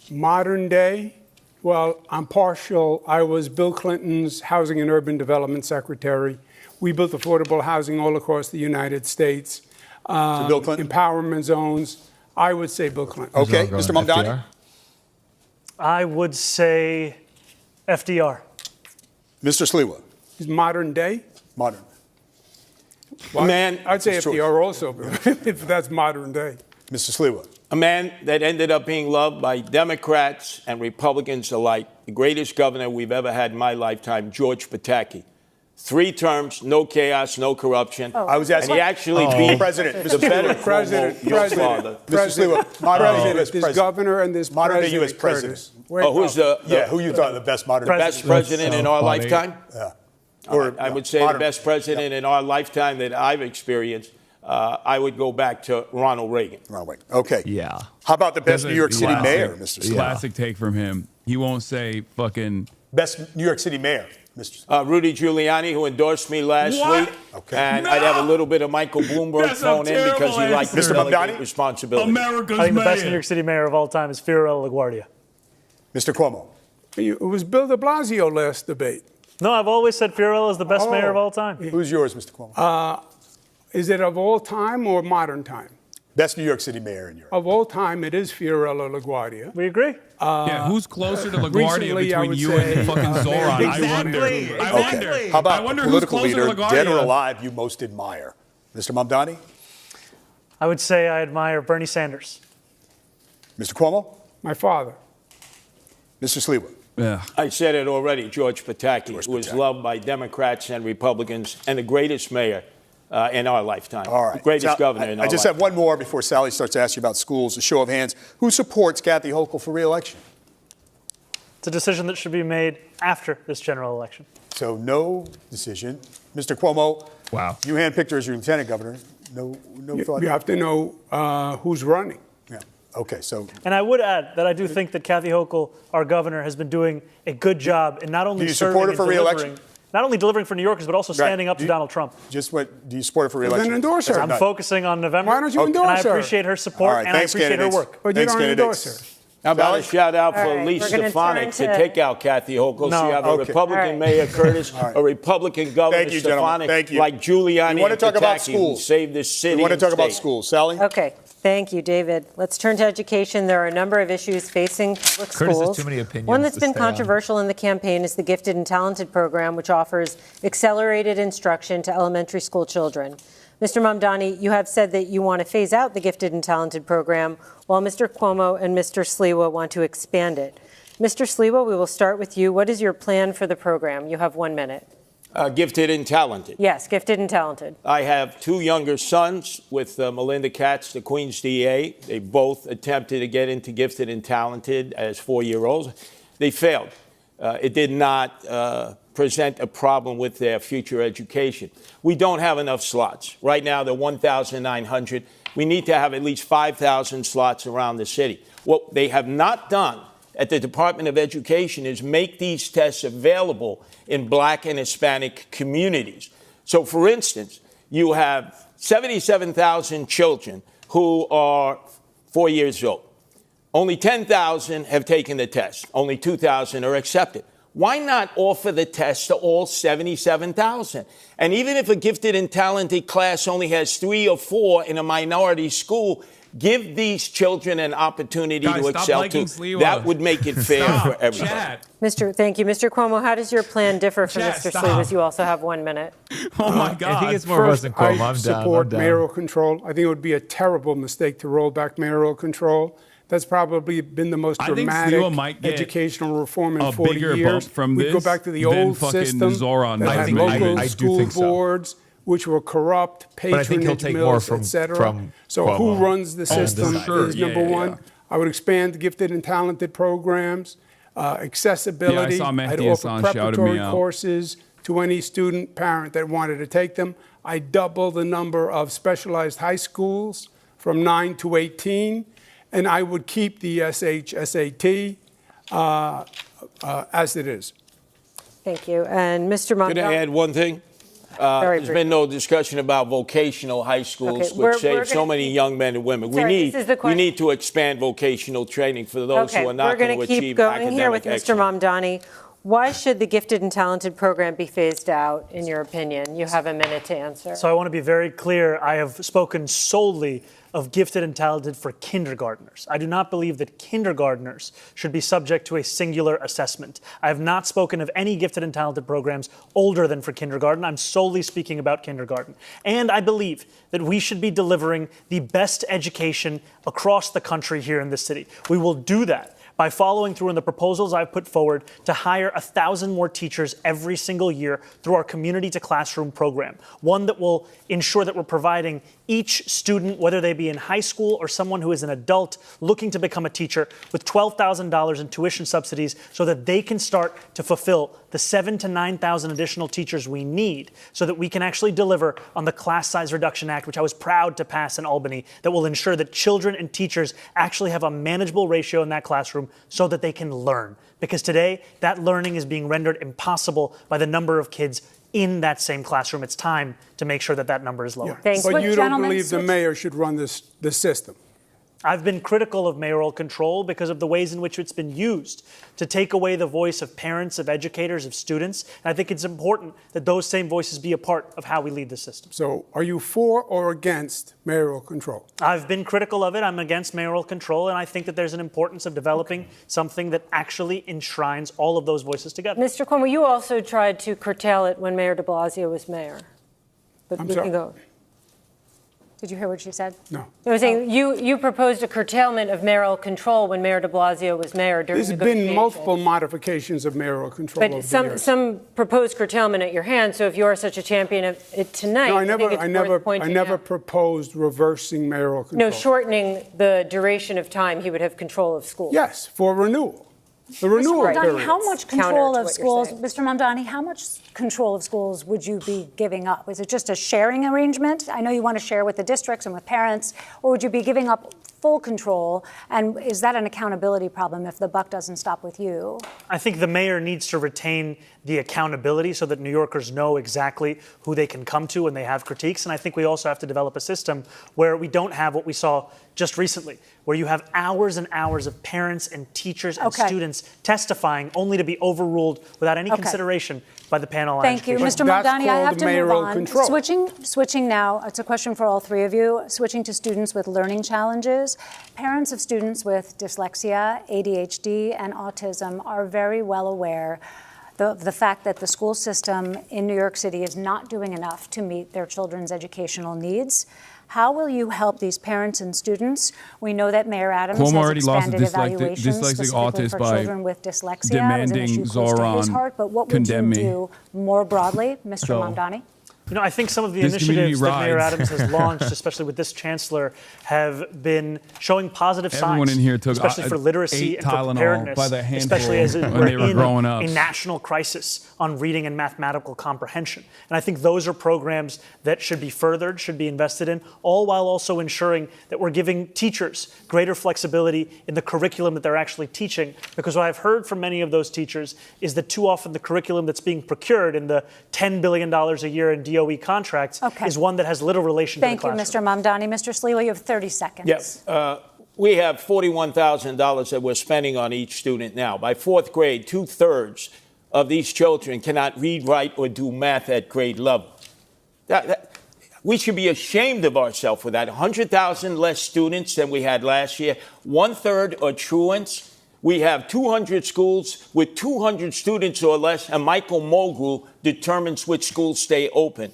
Modern day? Well, I'm partial. I was Bill Clinton's Housing and Urban Development Secretary. We built affordable housing all across the United States. So Bill Clinton? Empowerment zones. I would say Bill Clinton. Okay. Mr. Mamdani? I would say FDR. Mr. Sliwa? He's modern day? Modern. Well, man, I'd say FDR also, if that's modern day. Mr. Sliwa? A man that ended up being loved by Democrats and Republicans alike, the greatest governor we've ever had in my lifetime, George Pataki. 3 terms, no chaos, no corruption. I was asking. And he actually beat President. the better President. your father. Mr. Sliwa, modern day U.S. This president. Governor and this modern day U.S. Curtis. president. Who's who you thought the best modern best president in our lifetime? Yeah. I would say the best president in our lifetime that I've experienced. I would go back to Ronald Reagan. Ronald Reagan. Okay. Yeah. How about the best New York City mayor, Mr. Sliwa? Classic take from him. He won't say fucking. Best New York City mayor, Mr. Rudy Giuliani, who endorsed me last week. Okay. And I'd have a little bit of Michael Bloomberg thrown in because he liked to delegate responsibility. I think the best New York City mayor of all time is Fiorello LaGuardia. Mr. Cuomo? It was Bill de Blasio last debate. No, I've always said Fiorello is the best mayor of all time. Who's yours, Mr. Cuomo? Is it of all time or modern time? Best New York City mayor in Europe. Of all time, it is Fiorello LaGuardia. We agree. Who's closer to LaGuardia between you and fucking Zohran? Exactly. I wonder. How about I wonder political who's closer leader, to LaGuardia? dead or alive, you most admire? Mr. Mamdani? I would say I admire Bernie Sanders. Mr. Cuomo? My father. Mr. Sliwa? Yeah. I said it already, George Pataki, who was loved by Democrats and Republicans and the greatest mayor in our lifetime. All right. The greatest governor in our I just lifetime. have one more before Sally starts to ask you about schools. A show of hands. Who supports Kathy Hochul for re-election? It's a decision that should be made after this general election. So no decision. Mr. Cuomo, Wow. you handpicked her as your lieutenant governor. No thought? You have to know who's running. Yeah. Okay, so. And I would add that I do think that Kathy Hochul, our governor, has been doing a good job in not only Do you support her for re-election? Not only delivering for New Yorkers, but also standing up to Donald Trump. Do you support her for re-election? Then endorse her. I'm focusing on November. Why don't you endorse and her? I appreciate her support, and I appreciate her work. But you don't endorse her. How about a shout out for right, Lee we're gonna Stefanik to turn to- take out Kathy Hochul? So you have a Republican Mayor Curtis, a Republican Governor Thank you, gentlemen. Stefanik, Thank you. like Giuliani You want to talk and about Pataki, schools? who saved this city. We want to and talk about state. schools. Sally? Okay. Thank you, David. Let's turn to education. There are a number of issues facing public Curtis has schools. too many opinions One that's to been stay on. controversial in the campaign is the Gifted and Talented program, which offers accelerated instruction to elementary school children. Mr. Mamdani, you have said that you want to phase out the Gifted and Talented program, while Mr. Cuomo and Mr. Sliwa want to expand it. Mr. Sliwa, we will start with you. What is your plan for the program? You have 1 minute. Gifted and talented. Yes, Gifted and Talented. I have 2 younger sons with Melinda Katz, the Queens DA. They both attempted to get into Gifted and Talented as 4-year-olds. They failed. It did not present a problem with their future education. We don't have enough slots. Right now, they're 1,900. We need to have at least 5,000 slots around the city. What they have not done at the Department of Education is make these tests available in Black and Hispanic communities. So, for instance, you have 77,000 children who are 4 years old. Only 10,000 have taken the test. Only 2,000 are accepted. Why not offer the test to all 77,000? And even if a gifted and talented class only has 3 or 4 in a minority school, give these children an opportunity to excel too. That would make it fair for everybody. Thank you. Mr. Cuomo, how does your plan differ from Mr. Sliwa's? You also have 1 minute. Oh, my God. I think it's more of us than Cuomo. I support mayoral control. I think it would be a terrible mistake to roll back mayoral control. That's probably been the most dramatic educational reform in 40 years. We go back to the old system Zohran. that had local school boards, which were corrupt, patronage mills, etc. So who runs the system is number one. I would expand gifted and talented programs, accessibility. I'd offer preparatory courses to any student, parent that wanted to take them. I'd double the number of specialized high schools from 9 to 18. And I would keep the SAT as it is. Thank you. And Mr. Mondale. Can I add one thing? There's been no discussion about vocational high schools, which save so many young men and women. We need to expand vocational training for those who are not going to achieve academic excellence. We're going to keep going here with Mr. Mamdani. Why should the gifted and talented program be phased out, in your opinion? You have a minute to answer. So I want to be very clear. I have spoken solely of gifted and talented for kindergartners. I do not believe that kindergartners should be subject to a singular assessment. I have not spoken of any gifted and talented programs older than for kindergarten. I'm solely speaking about kindergarten. And I believe that we should be delivering the best education across the country here in this city. We will do that by following through on the proposals I've put forward to hire 1,000 more teachers every single year through our Community to Classroom program, one that will ensure that we're providing each student, whether they be in high school or someone who is an adult looking to become a teacher, with $12,000 in tuition subsidies so that they can start to fulfill the 7,000 to 9,000 additional teachers we need so that we can actually deliver on the Class Size Reduction Act, which I was proud to pass in Albany, that will ensure that children and teachers actually have a manageable ratio in that classroom so that they can learn. Because today, that learning is being rendered impossible by the number of kids in that same classroom. It's time to make sure that that number is lower. Yeah. But you don't believe the mayor should run this system? I've been critical of mayoral control because of the ways in which it's been used to take away the voice of parents, of educators, of students. And I think it's important that those same voices be a part of how we lead the system. So are you for or against mayoral control? I've been critical of it. I'm against mayoral control. And I think that there's an importance of developing something that actually enshrines all of those voices together. Mr. Cuomo, you also tried to curtail it when Mayor de Blasio was mayor. But I'm we sorry? can go. Did you hear what she said? No. I was saying you proposed a curtailment of mayoral control when Mayor de Blasio was mayor during There's been multiple modifications of mayoral control over the years. Some proposed curtailment at your hand. So if you are such a champion of it tonight, no, I never proposed reversing mayoral control. No, shortening the duration of time he would have control of schools. Yes, for renewal. The renewal period. How much control of schools, Mr. Mamdani, how much control of schools would you be giving up? Is it just a sharing arrangement? I know you want to share with the districts and with parents, or would you be giving up full control? And is that an accountability problem if the buck doesn't stop with you? I think the mayor needs to retain the accountability so that New Yorkers know exactly who they can come to when they have critiques. And I think we also have to develop a system where we don't have what we saw just recently, where you have hours and hours of parents and teachers and students testifying only to be overruled without any consideration by the panel on Thank you. Mr. Mamdani, I have to move on. Control. Switching now, it's a question for all three of you, switching to students with learning challenges. Parents of students with dyslexia, ADHD, and autism are very well aware the fact that the school system in New York City is not doing enough to meet their children's educational needs. How will you help these parents and students? We know that Mayor Adams has expanded evaluations specifically for children with dyslexia. Demanding it was an issue close to his heart, but what would you me. do more broadly, Mr. Mamdani? You know, I think some of the initiatives that Mayor Adams has launched, especially with this chancellor, have been showing positive Everyone signs, in here took especially for literacy and for Tylenol preparedness, by the handful especially as when we're they were in growing up. a national crisis on reading and mathematical comprehension. And I think those are programs that should be furthered, should be invested in, all while also ensuring that we're giving teachers greater flexibility in the curriculum that they're actually teaching. Because what I've heard from many of those teachers is that too often the curriculum that's being procured in the $10 billion a year in DOE contracts is one that has little relation to the classroom. Thank you, Mr. Mamdani. Mr. Sliwa, you have 30 seconds. Yes. we have $41,000 that we're spending on each student now. By fourth grade, 2/3 of these children cannot read, write, or do math at grade level. We should be ashamed of ourselves for that. 100,000 less students than we had last year. 1/3 are truants. We have 200 schools with 200 students or less, and Michael Mulgrew determines which schools stay open.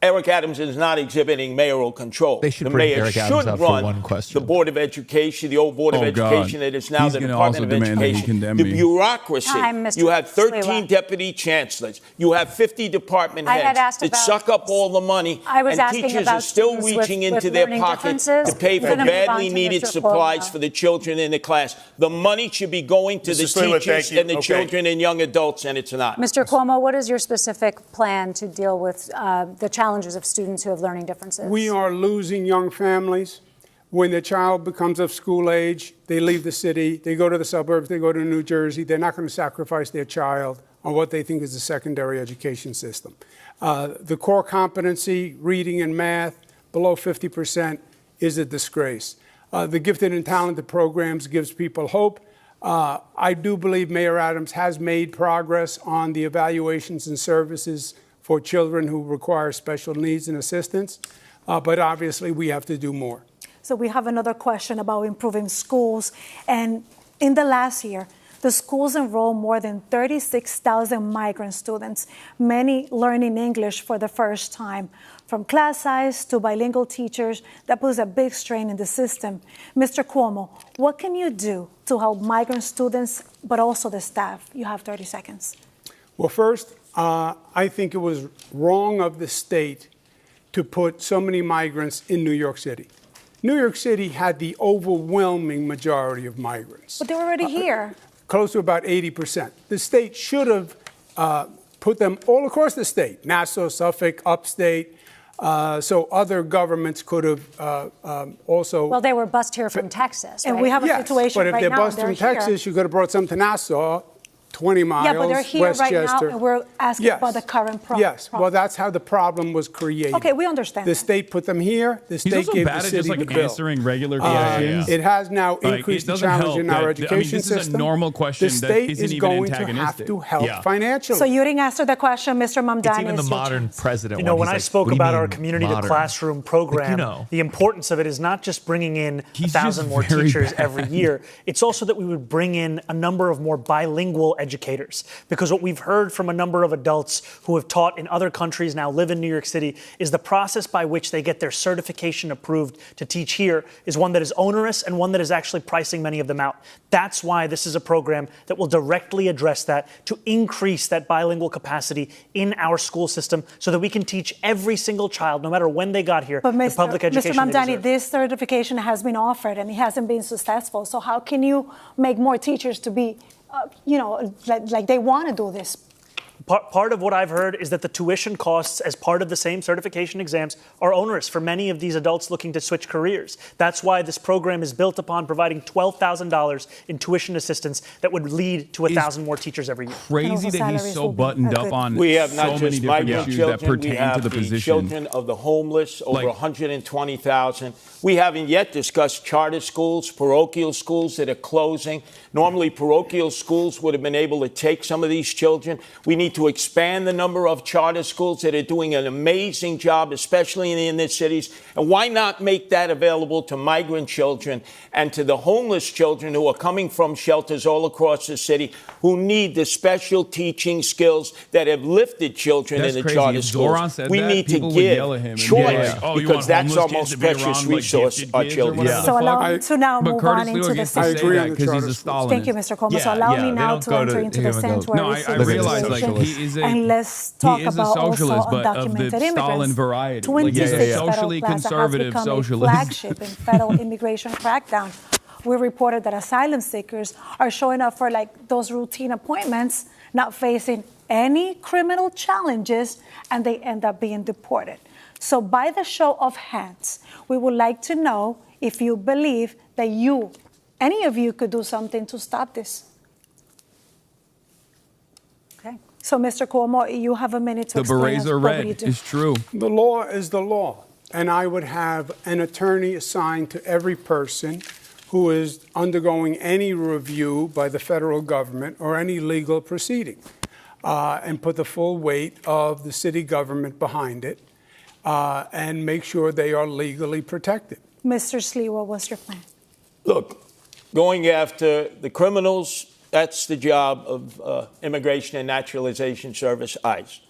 Eric Adams is not exhibiting mayoral control. They should the bring mayor Eric should Adams up run for one question. the Board of Education, the old Board of Education that is now He's the gonna Department also of demand that he Education. condemn The me. bureaucracy. Mr. You have 13 Sliwa. deputy chancellors. You have 50 department I had heads asked that about- suck up all the money. I was and asking teachers about are still students reaching with into their learning pockets differences. to pay for Gonna move on badly to needed Mr. supplies Cuomo. for the children in the class. The money should be going to the Mr. Sliwa, teachers thank you. and the Okay. children and young adults, and it's not. Mr. Cuomo, what is your specific plan to deal with the challenges of students who have learning differences? We are losing young families. When the child becomes of school age, they leave the city, they go to the suburbs, they go to New Jersey. They're not going to sacrifice their child on what they think is a secondary education system. The core competency, reading and math, below 50% is a disgrace. The gifted and talented programs gives people hope. I do believe Mayor Adams has made progress on the evaluations and services for children who require special needs and assistance, but obviously we have to do more. So we have another question about improving schools. And in the last year, the schools enrolled more than 36,000 migrant students, many learning English for the first time. From class size to bilingual teachers, that puts a big strain in the system. Mr. Cuomo, what can you do to help migrant students, but also the staff? You have 30 seconds. Well, first, I think it was wrong of the state to put so many migrants in New York City. New York City had the overwhelming majority of migrants. But they're already here. Close to about 80%. The state should have put them all across the state, Nassau, Suffolk, upstate, so other governments could have also. Well, they were bused here from Texas, right? And we have a Yes, situation but if right they're now. bused from Texas, you could have brought some to Nassau, 20 miles, Yeah, but they're here right now, Westchester. and we're asking about the current problem. Yes, well, that's how the problem was created. Okay, we understand The that. state put them here. The He's state also gave the bad at city just like the bill. answering regular questions. It has now Like, increased it the doesn't challenge help in our that- education this is a system. normal question The that state isn't is even going to have antagonistic. to help Yeah. financially. So you didn't answer the question, Mr. Mamdani. It's even the It's your modern chance. president. You know, when he's I like, spoke "What do you about our mean community to modern?" classroom program, Like, you know. the importance of it is not just bringing in He's 1,000 just more very teachers bad. every year. It's also that we would bring in a number of more bilingual educators. Because what we've heard from a number of adults who have taught in other countries, now live in New York City, is the process by which they get their certification approved to teach here is one that is onerous and one that is actually pricing many of them out. That's why this is a program that will directly address that, to increase that bilingual capacity in our school system so that we can teach every single child, no matter when they got here, But the public education Mr. they Mamdani, deserve. this certification has been offered and it hasn't been successful. So how can you make more teachers to be, like they want to do this? Part of what I've heard is that the tuition costs as part of the same certification exams are onerous for many of these adults looking to switch careers. That's why this program is built upon providing $12,000 in tuition assistance that would lead to 1,000 more teachers every year. Crazy that he's so buttoned up on We have so not many just different migrant issues that children, we pertain have to the the position. children of the homeless, over Like- 120,000. We haven't yet discussed charter schools, parochial schools that are closing. Normally, parochial schools would have been able to take some of these children. We need to expand the number of charter schools that are doing an amazing job, especially in the inner cities. And why not make that available to migrant children and to the homeless children who are coming from shelters all across the city who need the special teaching skills that have lifted children That's in the crazy. charter If schools. Zohran said We that, need to people would yell at give him and be choice like, "Oh, you want because that's our homeless kids most to be precious around, like, resource, gifted our kids or children. whatever So the allow fuck?" me to now But move Curtis on Lewis into the gets to I say agree that on the because he's charter a schools. Stalinist. Thank you, Mr. Cuomo. So Yeah, allow yeah, me they now don't to go enter to- into they the don't go- sanctuary No, I civilization. realize like he is a and let's talk he is a about also socialist, but of undocumented the immigrants. Stalin variety. 26 Like, he's a federal socially plaza has conservative become socialist. a flagship in federal immigration crackdown. We reported that asylum seekers are showing up for like those routine appointments, not facing any criminal challenges, and they end up being deported. So by the show of hands, we would like to know if you believe that any of you could do something to stop this. Okay. So, Mr. Cuomo, you have a minute to The explain berets us are what would you red. do. It's true. The law is the law, and I would have an attorney assigned to every person who is undergoing any review by the federal government or any legal proceeding, and put the full weight of the city government behind it, and make sure they are legally protected. Mr. Sliwa, what's your plan? Look, going after the criminals, that's the job of Immigration and Naturalization Service, ICE.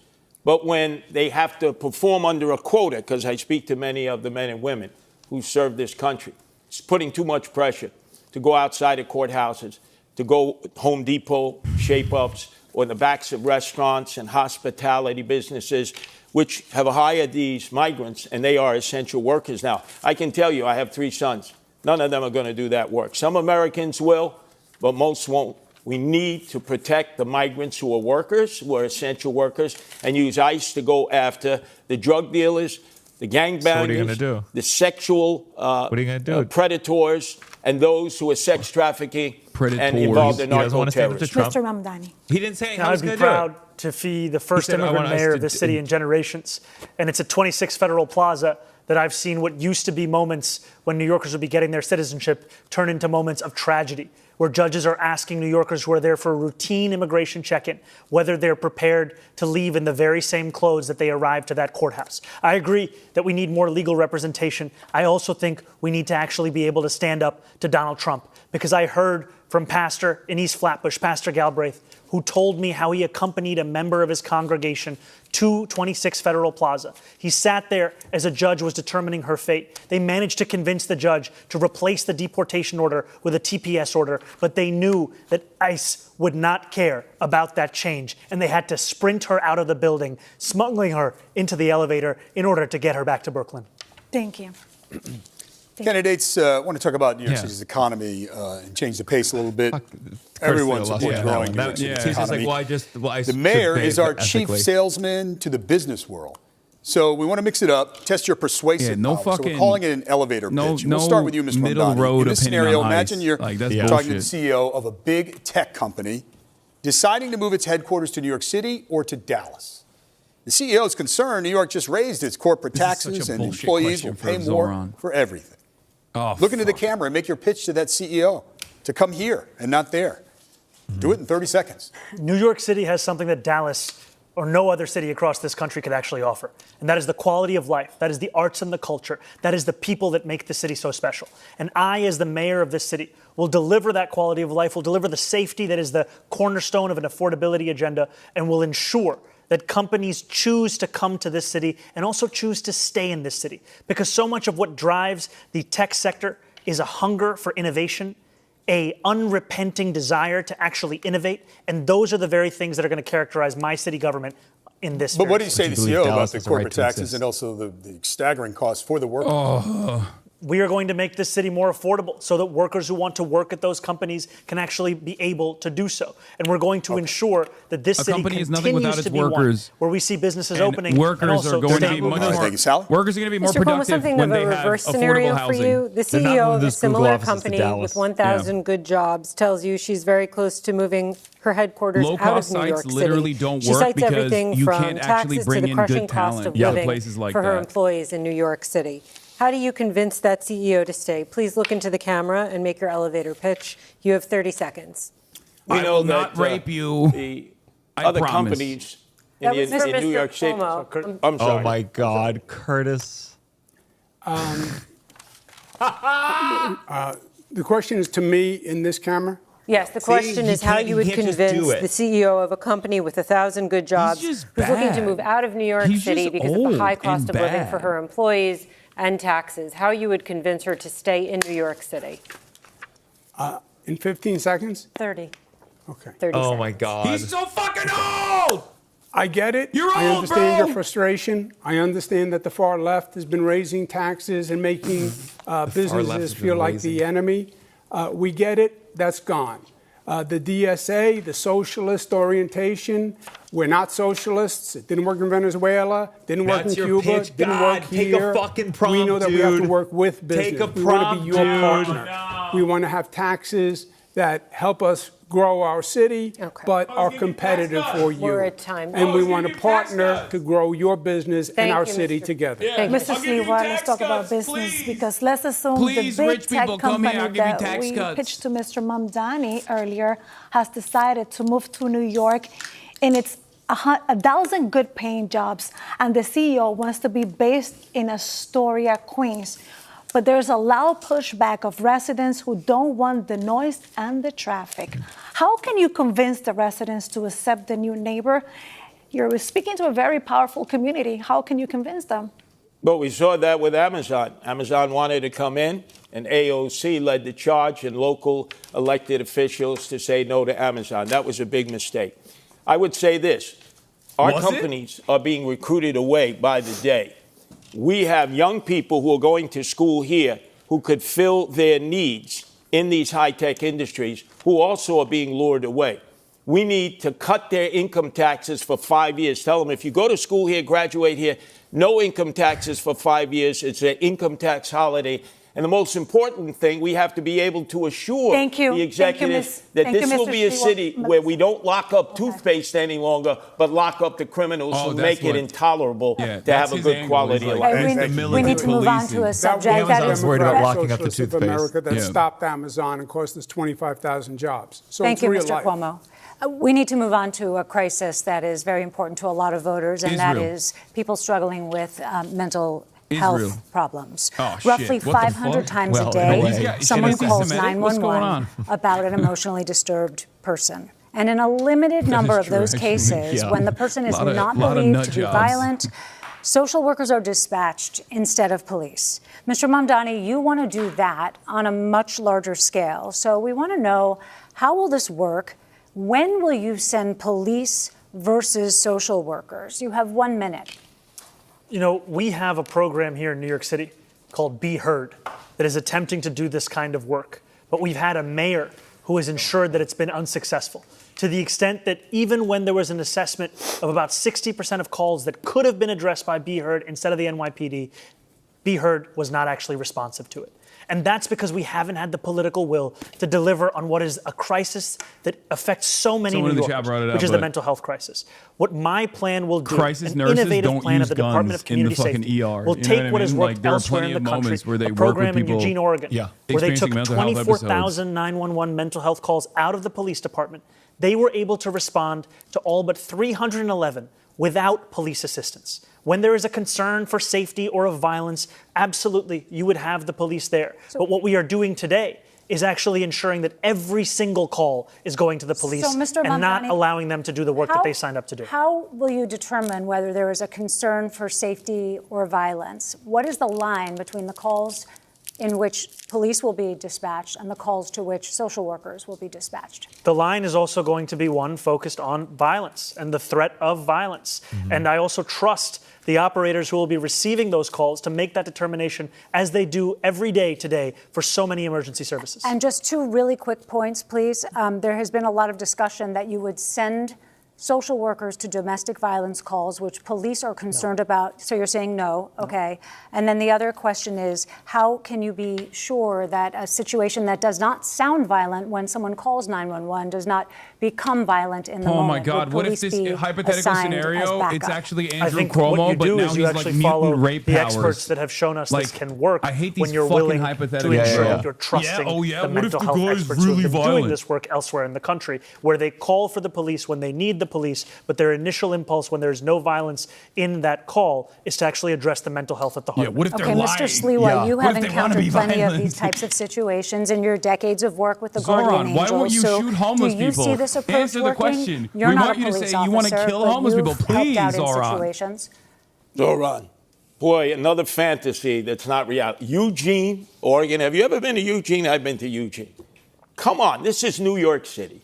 But when they have to perform under a quota, because I speak to many of the men and women who serve this country, it's putting too much pressure to go outside of courthouses, to go Home Depot shape-ups, or in the backs of restaurants and hospitality businesses, which have hired these migrants, and they are essential workers now. I can tell you, I have 3 sons. None of them are going to do that work. Some Americans will, but most won't. We need to protect the migrants who are workers, who are essential workers, and use ICE to go after the drug dealers, the gangbangers, the sexual predators, and those who are sex trafficking and involved in narco-terrorism. Mr. Mamdani. He didn't say how I'd be proud to be the first immigrant mayor of this city in generations. And it's at 26 Federal Plaza that I've seen what used to be moments when New Yorkers would be getting their citizenship turn into moments of tragedy, where judges are asking New Yorkers who are there for a routine immigration check-in whether they're prepared to leave in the very same clothes that they arrived to that courthouse. I agree that we need more legal representation. I also think we need to actually be able to stand up to Donald Trump, because I heard from Pastor in East Flatbush, Pastor Galbraith, who told me how he accompanied a member of his congregation to 26 Federal Plaza. He sat there as a judge was determining her fate. They managed to convince the judge to replace the deportation order with a TPS order, but they knew that ICE would not care about that change, and they had to sprint her out of the building, smuggling her into the elevator in order to get her back to Brooklyn. Thank you. Candidates want to talk about New York City's economy and change the pace a little bit. Everyone supports growing New York City's economy. The mayor is our chief salesman to the business world. So we want to mix it up, test your persuasive power. So we're calling it an elevator pitch. We'll start with you, Mr. Mamdani. In this scenario, imagine you're talking to the CEO of a big tech company deciding to move its headquarters to New York City or to Dallas. The CEO is concerned New York just raised its corporate taxes and employees will pay more for everything. Look into the camera and make your pitch to that CEO to come here and not there. Do it in 30 seconds. New York City has something that Dallas or no other city across this country could actually offer. And that is the quality of life. That is the arts and the culture. That is the people that make the city so special. And I, as the mayor of this city, will deliver that quality of life, will deliver the safety that is the cornerstone of an affordability agenda, and will ensure that companies choose to come to this city and also choose to stay in this city. Because so much of what drives the tech sector is a hunger for innovation, a unrepenting desire to actually innovate, and those are the very things that are going to characterize my city government in this. But what do you say to the CEO about the corporate taxes and also the staggering costs for the workers? We are going to make this city more affordable so that workers who want to work at those companies can actually be able to do so. And we're going to ensure that this city continues to be one where we see businesses opening. Workers are going to be much more. Workers are going to be more productive when they have affordable housing. The CEO of a similar company with 1,000 good jobs tells you she's very close to moving her headquarters out of New York City. Literally don't she work cites because everything you from can't actually taxes bring to the in crushing good cost talent of to living places like for her that. employees in New York City. How do you convince that CEO to stay? Please look into the camera and make your elevator pitch. You have 30 seconds. We know not that, rape you. The I other promise. companies in New York City. Cuomo. I'm sorry. Oh my God, Curtis. The question is to me in this camera? Yes, the question is how you would convince the CEO of a company with 1,000 good jobs who's looking to move out of New York City because of the high cost of living for her employees and taxes, how you would convince her to stay in New York City. In 15 seconds? 30. Okay. 30 seconds. Oh my God. He's so fucking old! I get it. I understand your frustration. I understand that the far left has been raising taxes and making businesses feel like the enemy. We get it. That's gone. The DSA, the socialist orientation, we're not socialists. It didn't work in Venezuela, didn't work in Cuba, didn't work here. Take a fucking prompt, we know that we have to work with business. Take a we want to be your partner. No. We want to have taxes that help us grow our city, but are competitive for you. We're at time. And we want to partner to grow your business and our city together. Mr. Sliwa, let's talk about business, because let's assume the big tech company that we pitched to Mr. Mamdani earlier has decided to move to New York, and it's 1,000 good-paying jobs, and the CEO wants to be based in Astoria, Queens. But there's a loud pushback of residents who don't want the noise and the traffic. How can you convince the residents to accept the new neighbor? You're speaking to a very powerful community. How can you convince them? Well, we saw that with Amazon. Amazon wanted to come in, and AOC led the charge, and local elected officials to say no to Amazon. That was a big mistake. I would say this. Our companies are being recruited away by the day. We have young people who are going to school here who could fill their needs in these high-tech industries who also are being lured away. We need to cut their income taxes for 5 years. Tell them if you go to school here, graduate here, no income taxes for 5 years. It's an income tax holiday. And the most important thing, we have to be able to assure the executives that this will be a city where we don't lock up toothpaste any longer, but lock up the criminals who make it intolerable to have a good quality of life. We need to move on to a subject that is worried about locking up the Socialists of toothpaste. America that stopped Amazon and cost us 25,000 jobs. So Thank you, Mr. life. Cuomo. We need to move on to a crisis that is very important to a lot of voters, and that is people struggling with mental health problems. Roughly 500 times a day, someone calls 911 about an emotionally disturbed person. And in a limited number of those cases, when the person is not believed to be violent, social workers are dispatched instead of police. Mr. Mamdani, you want to do that on a much larger scale. So we want to know, how will this work? When will you send police versus social workers? You have 1 minute. You know, we have a program here in New York City called Be Heard that is attempting to do this kind of work. But we've had a mayor who has ensured that it's been unsuccessful, to the extent that even when there was an assessment of about 60% of calls that could have been addressed by Be Heard instead of the NYPD, Be Heard was not actually responsive to it. And that's because we haven't had the political will to deliver on what is a crisis that affects so many New Yorkers, which is the mental health crisis. What my plan will do, an innovative plan of the Department of Community Safety, will take what has worked elsewhere in the country, a program in Eugene, Oregon, where they took 24,000 911 mental health calls out of the police department. They were able to respond to all but 311 without police assistance. When there is a concern for safety or of violence, absolutely, you would have the police there. But what we are doing today is actually ensuring that every single call is going to the police and not allowing them to do the work that they signed up to do. How will you determine whether there is a concern for safety or violence? What is the line between the calls in which police will be dispatched and the calls to which social workers will be dispatched? The line is also going to be one focused on violence and the threat of violence. And I also trust the operators who will be receiving those calls to make that determination, as they do every day today for so many emergency services. And just 2 really quick points, please. There has been a lot of discussion that you would send social workers to domestic violence calls, which police are concerned about. So you're saying no, okay. And then the other question is, how can you be sure that a situation that does not sound violent when someone calls 911 does not become violent in the moment? Oh my God, what if this hypothetical scenario, it's actually Andrew Cuomo, but now he's like mutant rape powers. The experts that have shown us this can work when you're willing to ensure that you're trusting the mental health experts who have been doing this work elsewhere in the country, where they call for the police when they need the police, but their initial impulse when there's no violence in that call is to actually address the mental health at the heart. What if they're lying? Mr. Sliwa, you have encountered plenty of these types of situations in your decades of work with the Guardian Angels. Why won't you shoot homeless people? Do you see this approach Answer the question. You're we not want a you to police say you want to officer, kill homeless people. Please, Zohran. Zohran. Boy, another fantasy that's not reality. Eugene, Oregon. Have you ever been to Eugene? I've been to Eugene. Come on, this is New York City.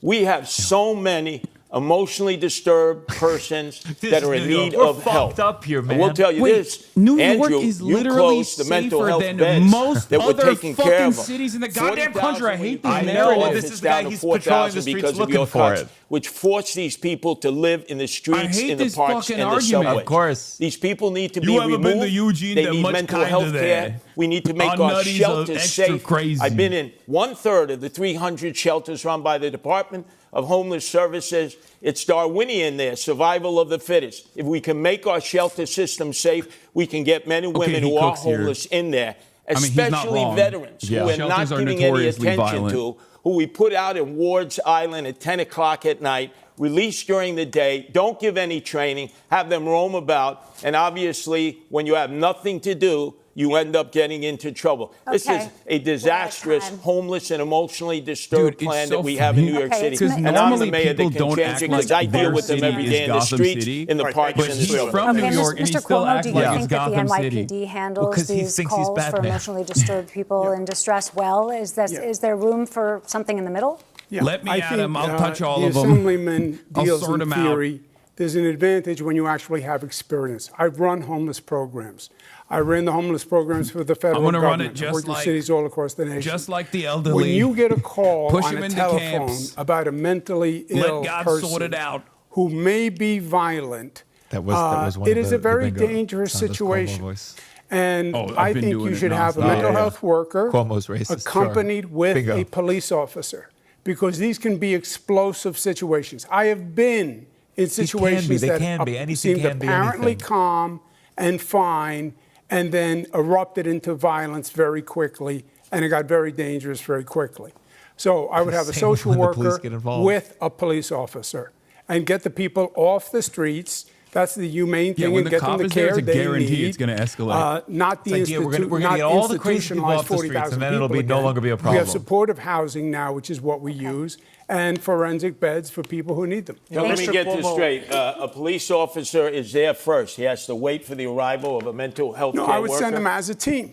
We have so many emotionally disturbed persons that are in need of help. Up here, man. I will tell you this, New York Andrew, is you literally closed the mental safer health than beds most that were other taking care fucking of them. cities in the goddamn 40,000 country. I hate these I narratives. know Well, this it's is the down guy, to he's 4,000 patrolling the because streets of looking your for cuts, it. which force these people to live in the streets, hate in the this parks, fucking and the argument. subways. Of course. These people need to You be haven't removed. been to Eugene, They they're need much mental kinder health there. care. We need to make Our our nutties are shelters extra safe. crazy. I've been in 1/3 of the 300 shelters run by the Department of Homeless Services. It's Darwinian there, survival of the fittest. If we can make our shelter system safe, we can get men and women who are homeless in there, especially veterans who we're not giving any attention to, who we put out in Ward's Island at 10 o'clock at night, released during the day, don't give any training, have them roam about, and obviously when you have nothing to do, you end up getting into trouble. Okay. This is a disastrous, homeless, and emotionally disturbed plan that we have in New York City. Because And I'm the normally mayor that people can don't change act it like because I deal their with them every city day is in the Gotham streets, City. in the parks, But and the he's subways. from New Okay, York, and he Mr. still Cuomo, acts do you like think it's that the Gotham City. NYPD handles 'cause he these thinks he's calls for Batman. emotionally disturbed people in distress well? Is there room for something in the middle? Yeah, Let me I at think, him. I'll touch all the of them. Assemblyman I'll deals sort in them out. theory. There's an advantage when you actually have experience. I've run homeless programs. I ran the homeless programs for the federal I'm gonna government. run it just I worked in like- cities all across the nation. Just like the elderly. When you get a call Push on them a into telephone camps. about a mentally ill Let God person sort it out. who may be violent, That was one it of is the a very bingo dangerous sound of Cuomo situation. voice. And Oh, I've I been think doing you it should have a nonstop. mental Yeah. health worker Cuomo's racist, accompanied sure. with Bingo. a police officer, because these can be explosive situations. I have been in situations They that can be. Anything seemed can be apparently anything. calm and fine, and then erupted into violence very quickly, and it got very dangerous very quickly. So I would have a Same social when the police worker get involved. with a police officer and get the people off the streets. That's the humane Yeah, thing, when and the get cop them is the there, care it's a they guarantee need. it's gonna escalate. Not the It's like, yeah, we're gonna not get all the crazy people institutionalized off the streets, 40,000 and then it'll people be no again. longer be a We problem. have supportive housing now, which is what we use, and forensic beds for people who need them. Now, let me Mr. get this Cuomo- straight. A police officer is there first. He has to wait for the arrival of a mental health No, care I would worker send them as a team.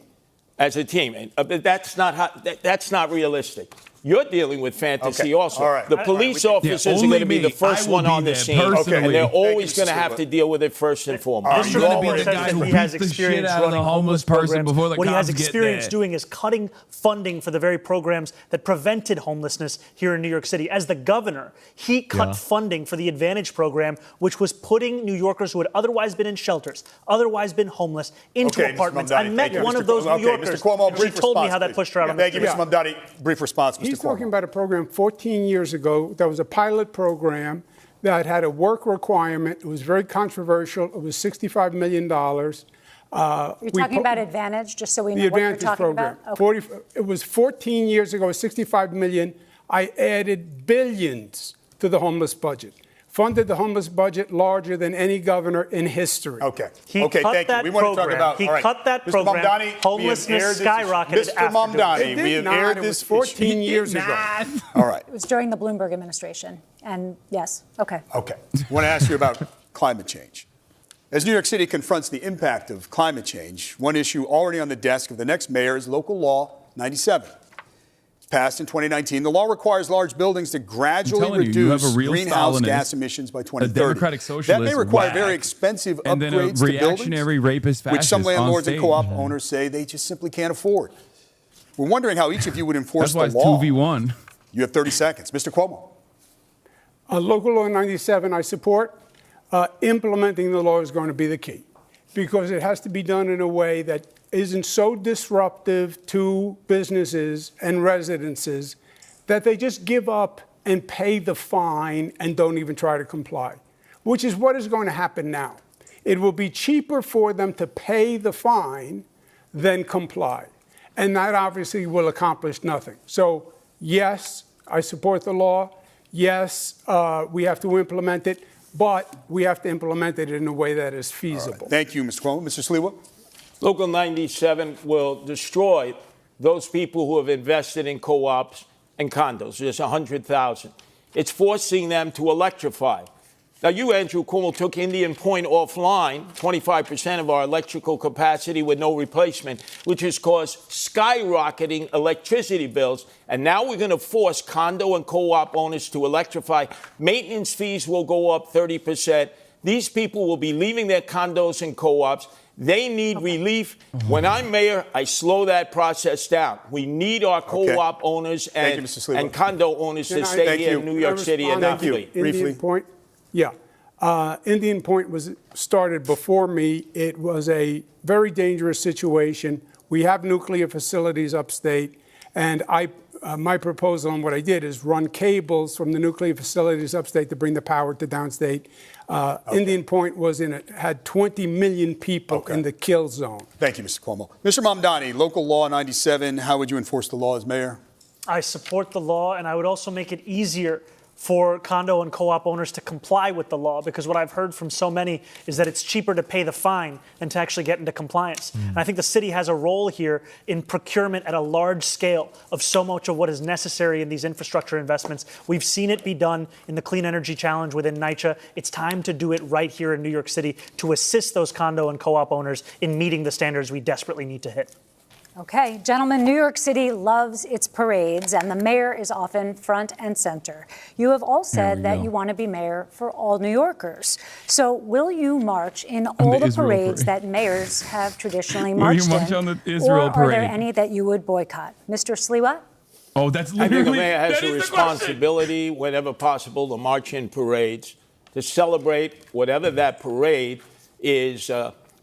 as a team. And, but that's not that's not realistic. You're dealing with fantasy Okay. also. All right. The police officers are only going to be me. the first I will one be on the there scene, personally. and they're Thank you, always going to Mr. have to Silva. deal with it first and foremost. I'm Mr. gonna Cuomo be the says guy that who he has beats the shit experience out of the running homeless person programs. before the What he has cops get experience there. doing is cutting funding for the very programs that prevented homelessness here in New York City. As the governor, he cut funding for the Advantage program, which was putting New Yorkers who had otherwise been in shelters, otherwise been homeless, into Okay, Mr. apartments. Mamdani, I thank met you. one Mr. of those Cuomo, New okay, Yorkers. Mr. Cuomo, and brief she told me response, how that please. pushed her out on the Thank you, street. Mr. Mamdani. Brief response, Mr. He's Cuomo. talking about a program 14 years ago that was a pilot program that had a work requirement. It was very controversial. It was $65 million. You're talking about Advantage, just so we know The what you're Advantage talking program. about? Okay. It was 14 years ago, $65 million. I added billions to the homeless budget. Funded the homeless budget larger than any governor in history. Okay. He okay, cut thank that you. We want to talk program. about. He all right. cut that Mr. program. Mamdani, we have Homelessness aired this- skyrocketed Mr. after doing Mamdani, it. It we did have not. aired It this. was 14 years ago. All right. It was during the Bloomberg administration. And yes, okay. Okay. I want to ask you about climate change. As New York City confronts the impact of climate change, one issue already on the desk of the next mayor is Local Law 97. It's passed in 2019. The law requires large buildings to gradually telling you, you have reduce a real greenhouse Stalinist, gas emissions by 2030. Democratic That socialist, may require whack, very expensive and then a upgrades to reactionary buildings, rapist which some fascist on landlords and stage. co-op owners say they just simply can't afford. We're wondering how each of you would enforce That's why the it's law. 2v1. You have 30 seconds. Mr. Cuomo. Local Law 97, I support. Implementing the law is going to be the key, because it has to be done in a way that isn't so disruptive to businesses and residences that they just give up and pay the fine and don't even try to comply, which is what is going to happen now. It will be cheaper for them to pay the fine than comply. And that obviously will accomplish nothing. So, yes, I support the law. Yes, we have to implement it, but we have to implement it in a way that is feasible. Right. Thank you, Mr. Cuomo. Mr. Sliwa? Local 97 will destroy those people who have invested in co-ops and condos. There's 100,000. It's forcing them to electrify. Now, you, Andrew Cuomo, took Indian Point offline, 25% of our electrical capacity with no replacement, which has caused skyrocketing electricity bills. And now we're going to force condo and co-op owners to electrify. Maintenance fees will go up 30%. These people will be leaving their condos and co-ops. They need relief. When I'm mayor, I slow that process down. We need our co-op owners and condo owners to stay here in New York City and not flee. Indian Point? Yeah. Indian Point was started before me. It was a very dangerous situation. We have nuclear facilities upstate, and my proposal and what I did is run cables from the nuclear facilities upstate to bring the power to downstate. Indian Point had 20 million people in the kill zone. Thank you, Mr. Cuomo. Mr. Mamdani, local law 97, how would you enforce the law as mayor? I support the law, and I would also make it easier for condo and co-op owners to comply with the law, because what I've heard from so many is that it's cheaper to pay the fine than to actually get into compliance. And I think the city has a role here in procurement at a large scale of so much of what is necessary in these infrastructure investments. We've seen it be done in the Clean Energy Challenge within NYCHA. It's time to do it right here in New York City to assist those condo and co-op owners in meeting the standards we desperately need to hit. Okay, gentlemen, New York City loves its parades, and the mayor is often front and center. You have all said that you want to be mayor for all New Yorkers. So will you march in all the parades that mayors have traditionally marched in? Will you march on the Israel parade? Or are there any that you would boycott? Mr. Sliwa? Oh, that's literally... I think the mayor has a responsibility, whenever possible, to march in parades, to celebrate whatever that parade is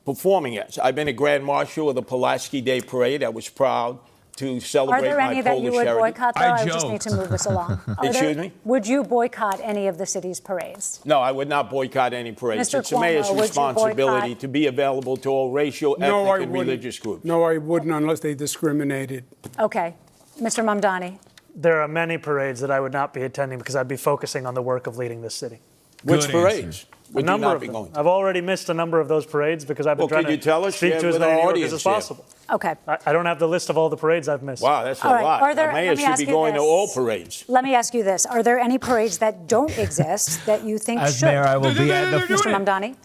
performing as. I've been a Grand Marshal of the Pulaski Day Parade. I was proud to celebrate my Polish heritage. Are there any that you would boycott, though? I just need to move this along. Excuse me? Would you boycott any of the city's parades? No, I would not boycott any parades. Mr. It's the mayor's Cuomo, responsibility to be available to all racial, ethnic, and religious groups. No, I wouldn't unless they discriminated. Okay. Mr. Mamdani? There are many parades that I would not be attending because I'd be focusing on the work of leading this city. Which parades? A number of them. I've already missed a number of those parades because I've been trying to speak to as many New Yorkers as possible. Okay. I don't have the list of all the parades I've missed. Wow, that's a lot. The mayor should be going to all parades. Let me ask you this. Are there any parades that don't exist that you think should? As mayor, I will be at the... Mr. Mamdani?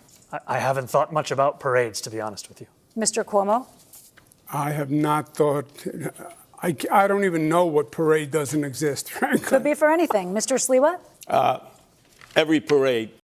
I haven't thought much about parades, to be honest with you. Mr. Cuomo? I have not thought... I don't even know what parade doesn't exist, frankly. Could be for anything. Mr. Sliwa? Every parade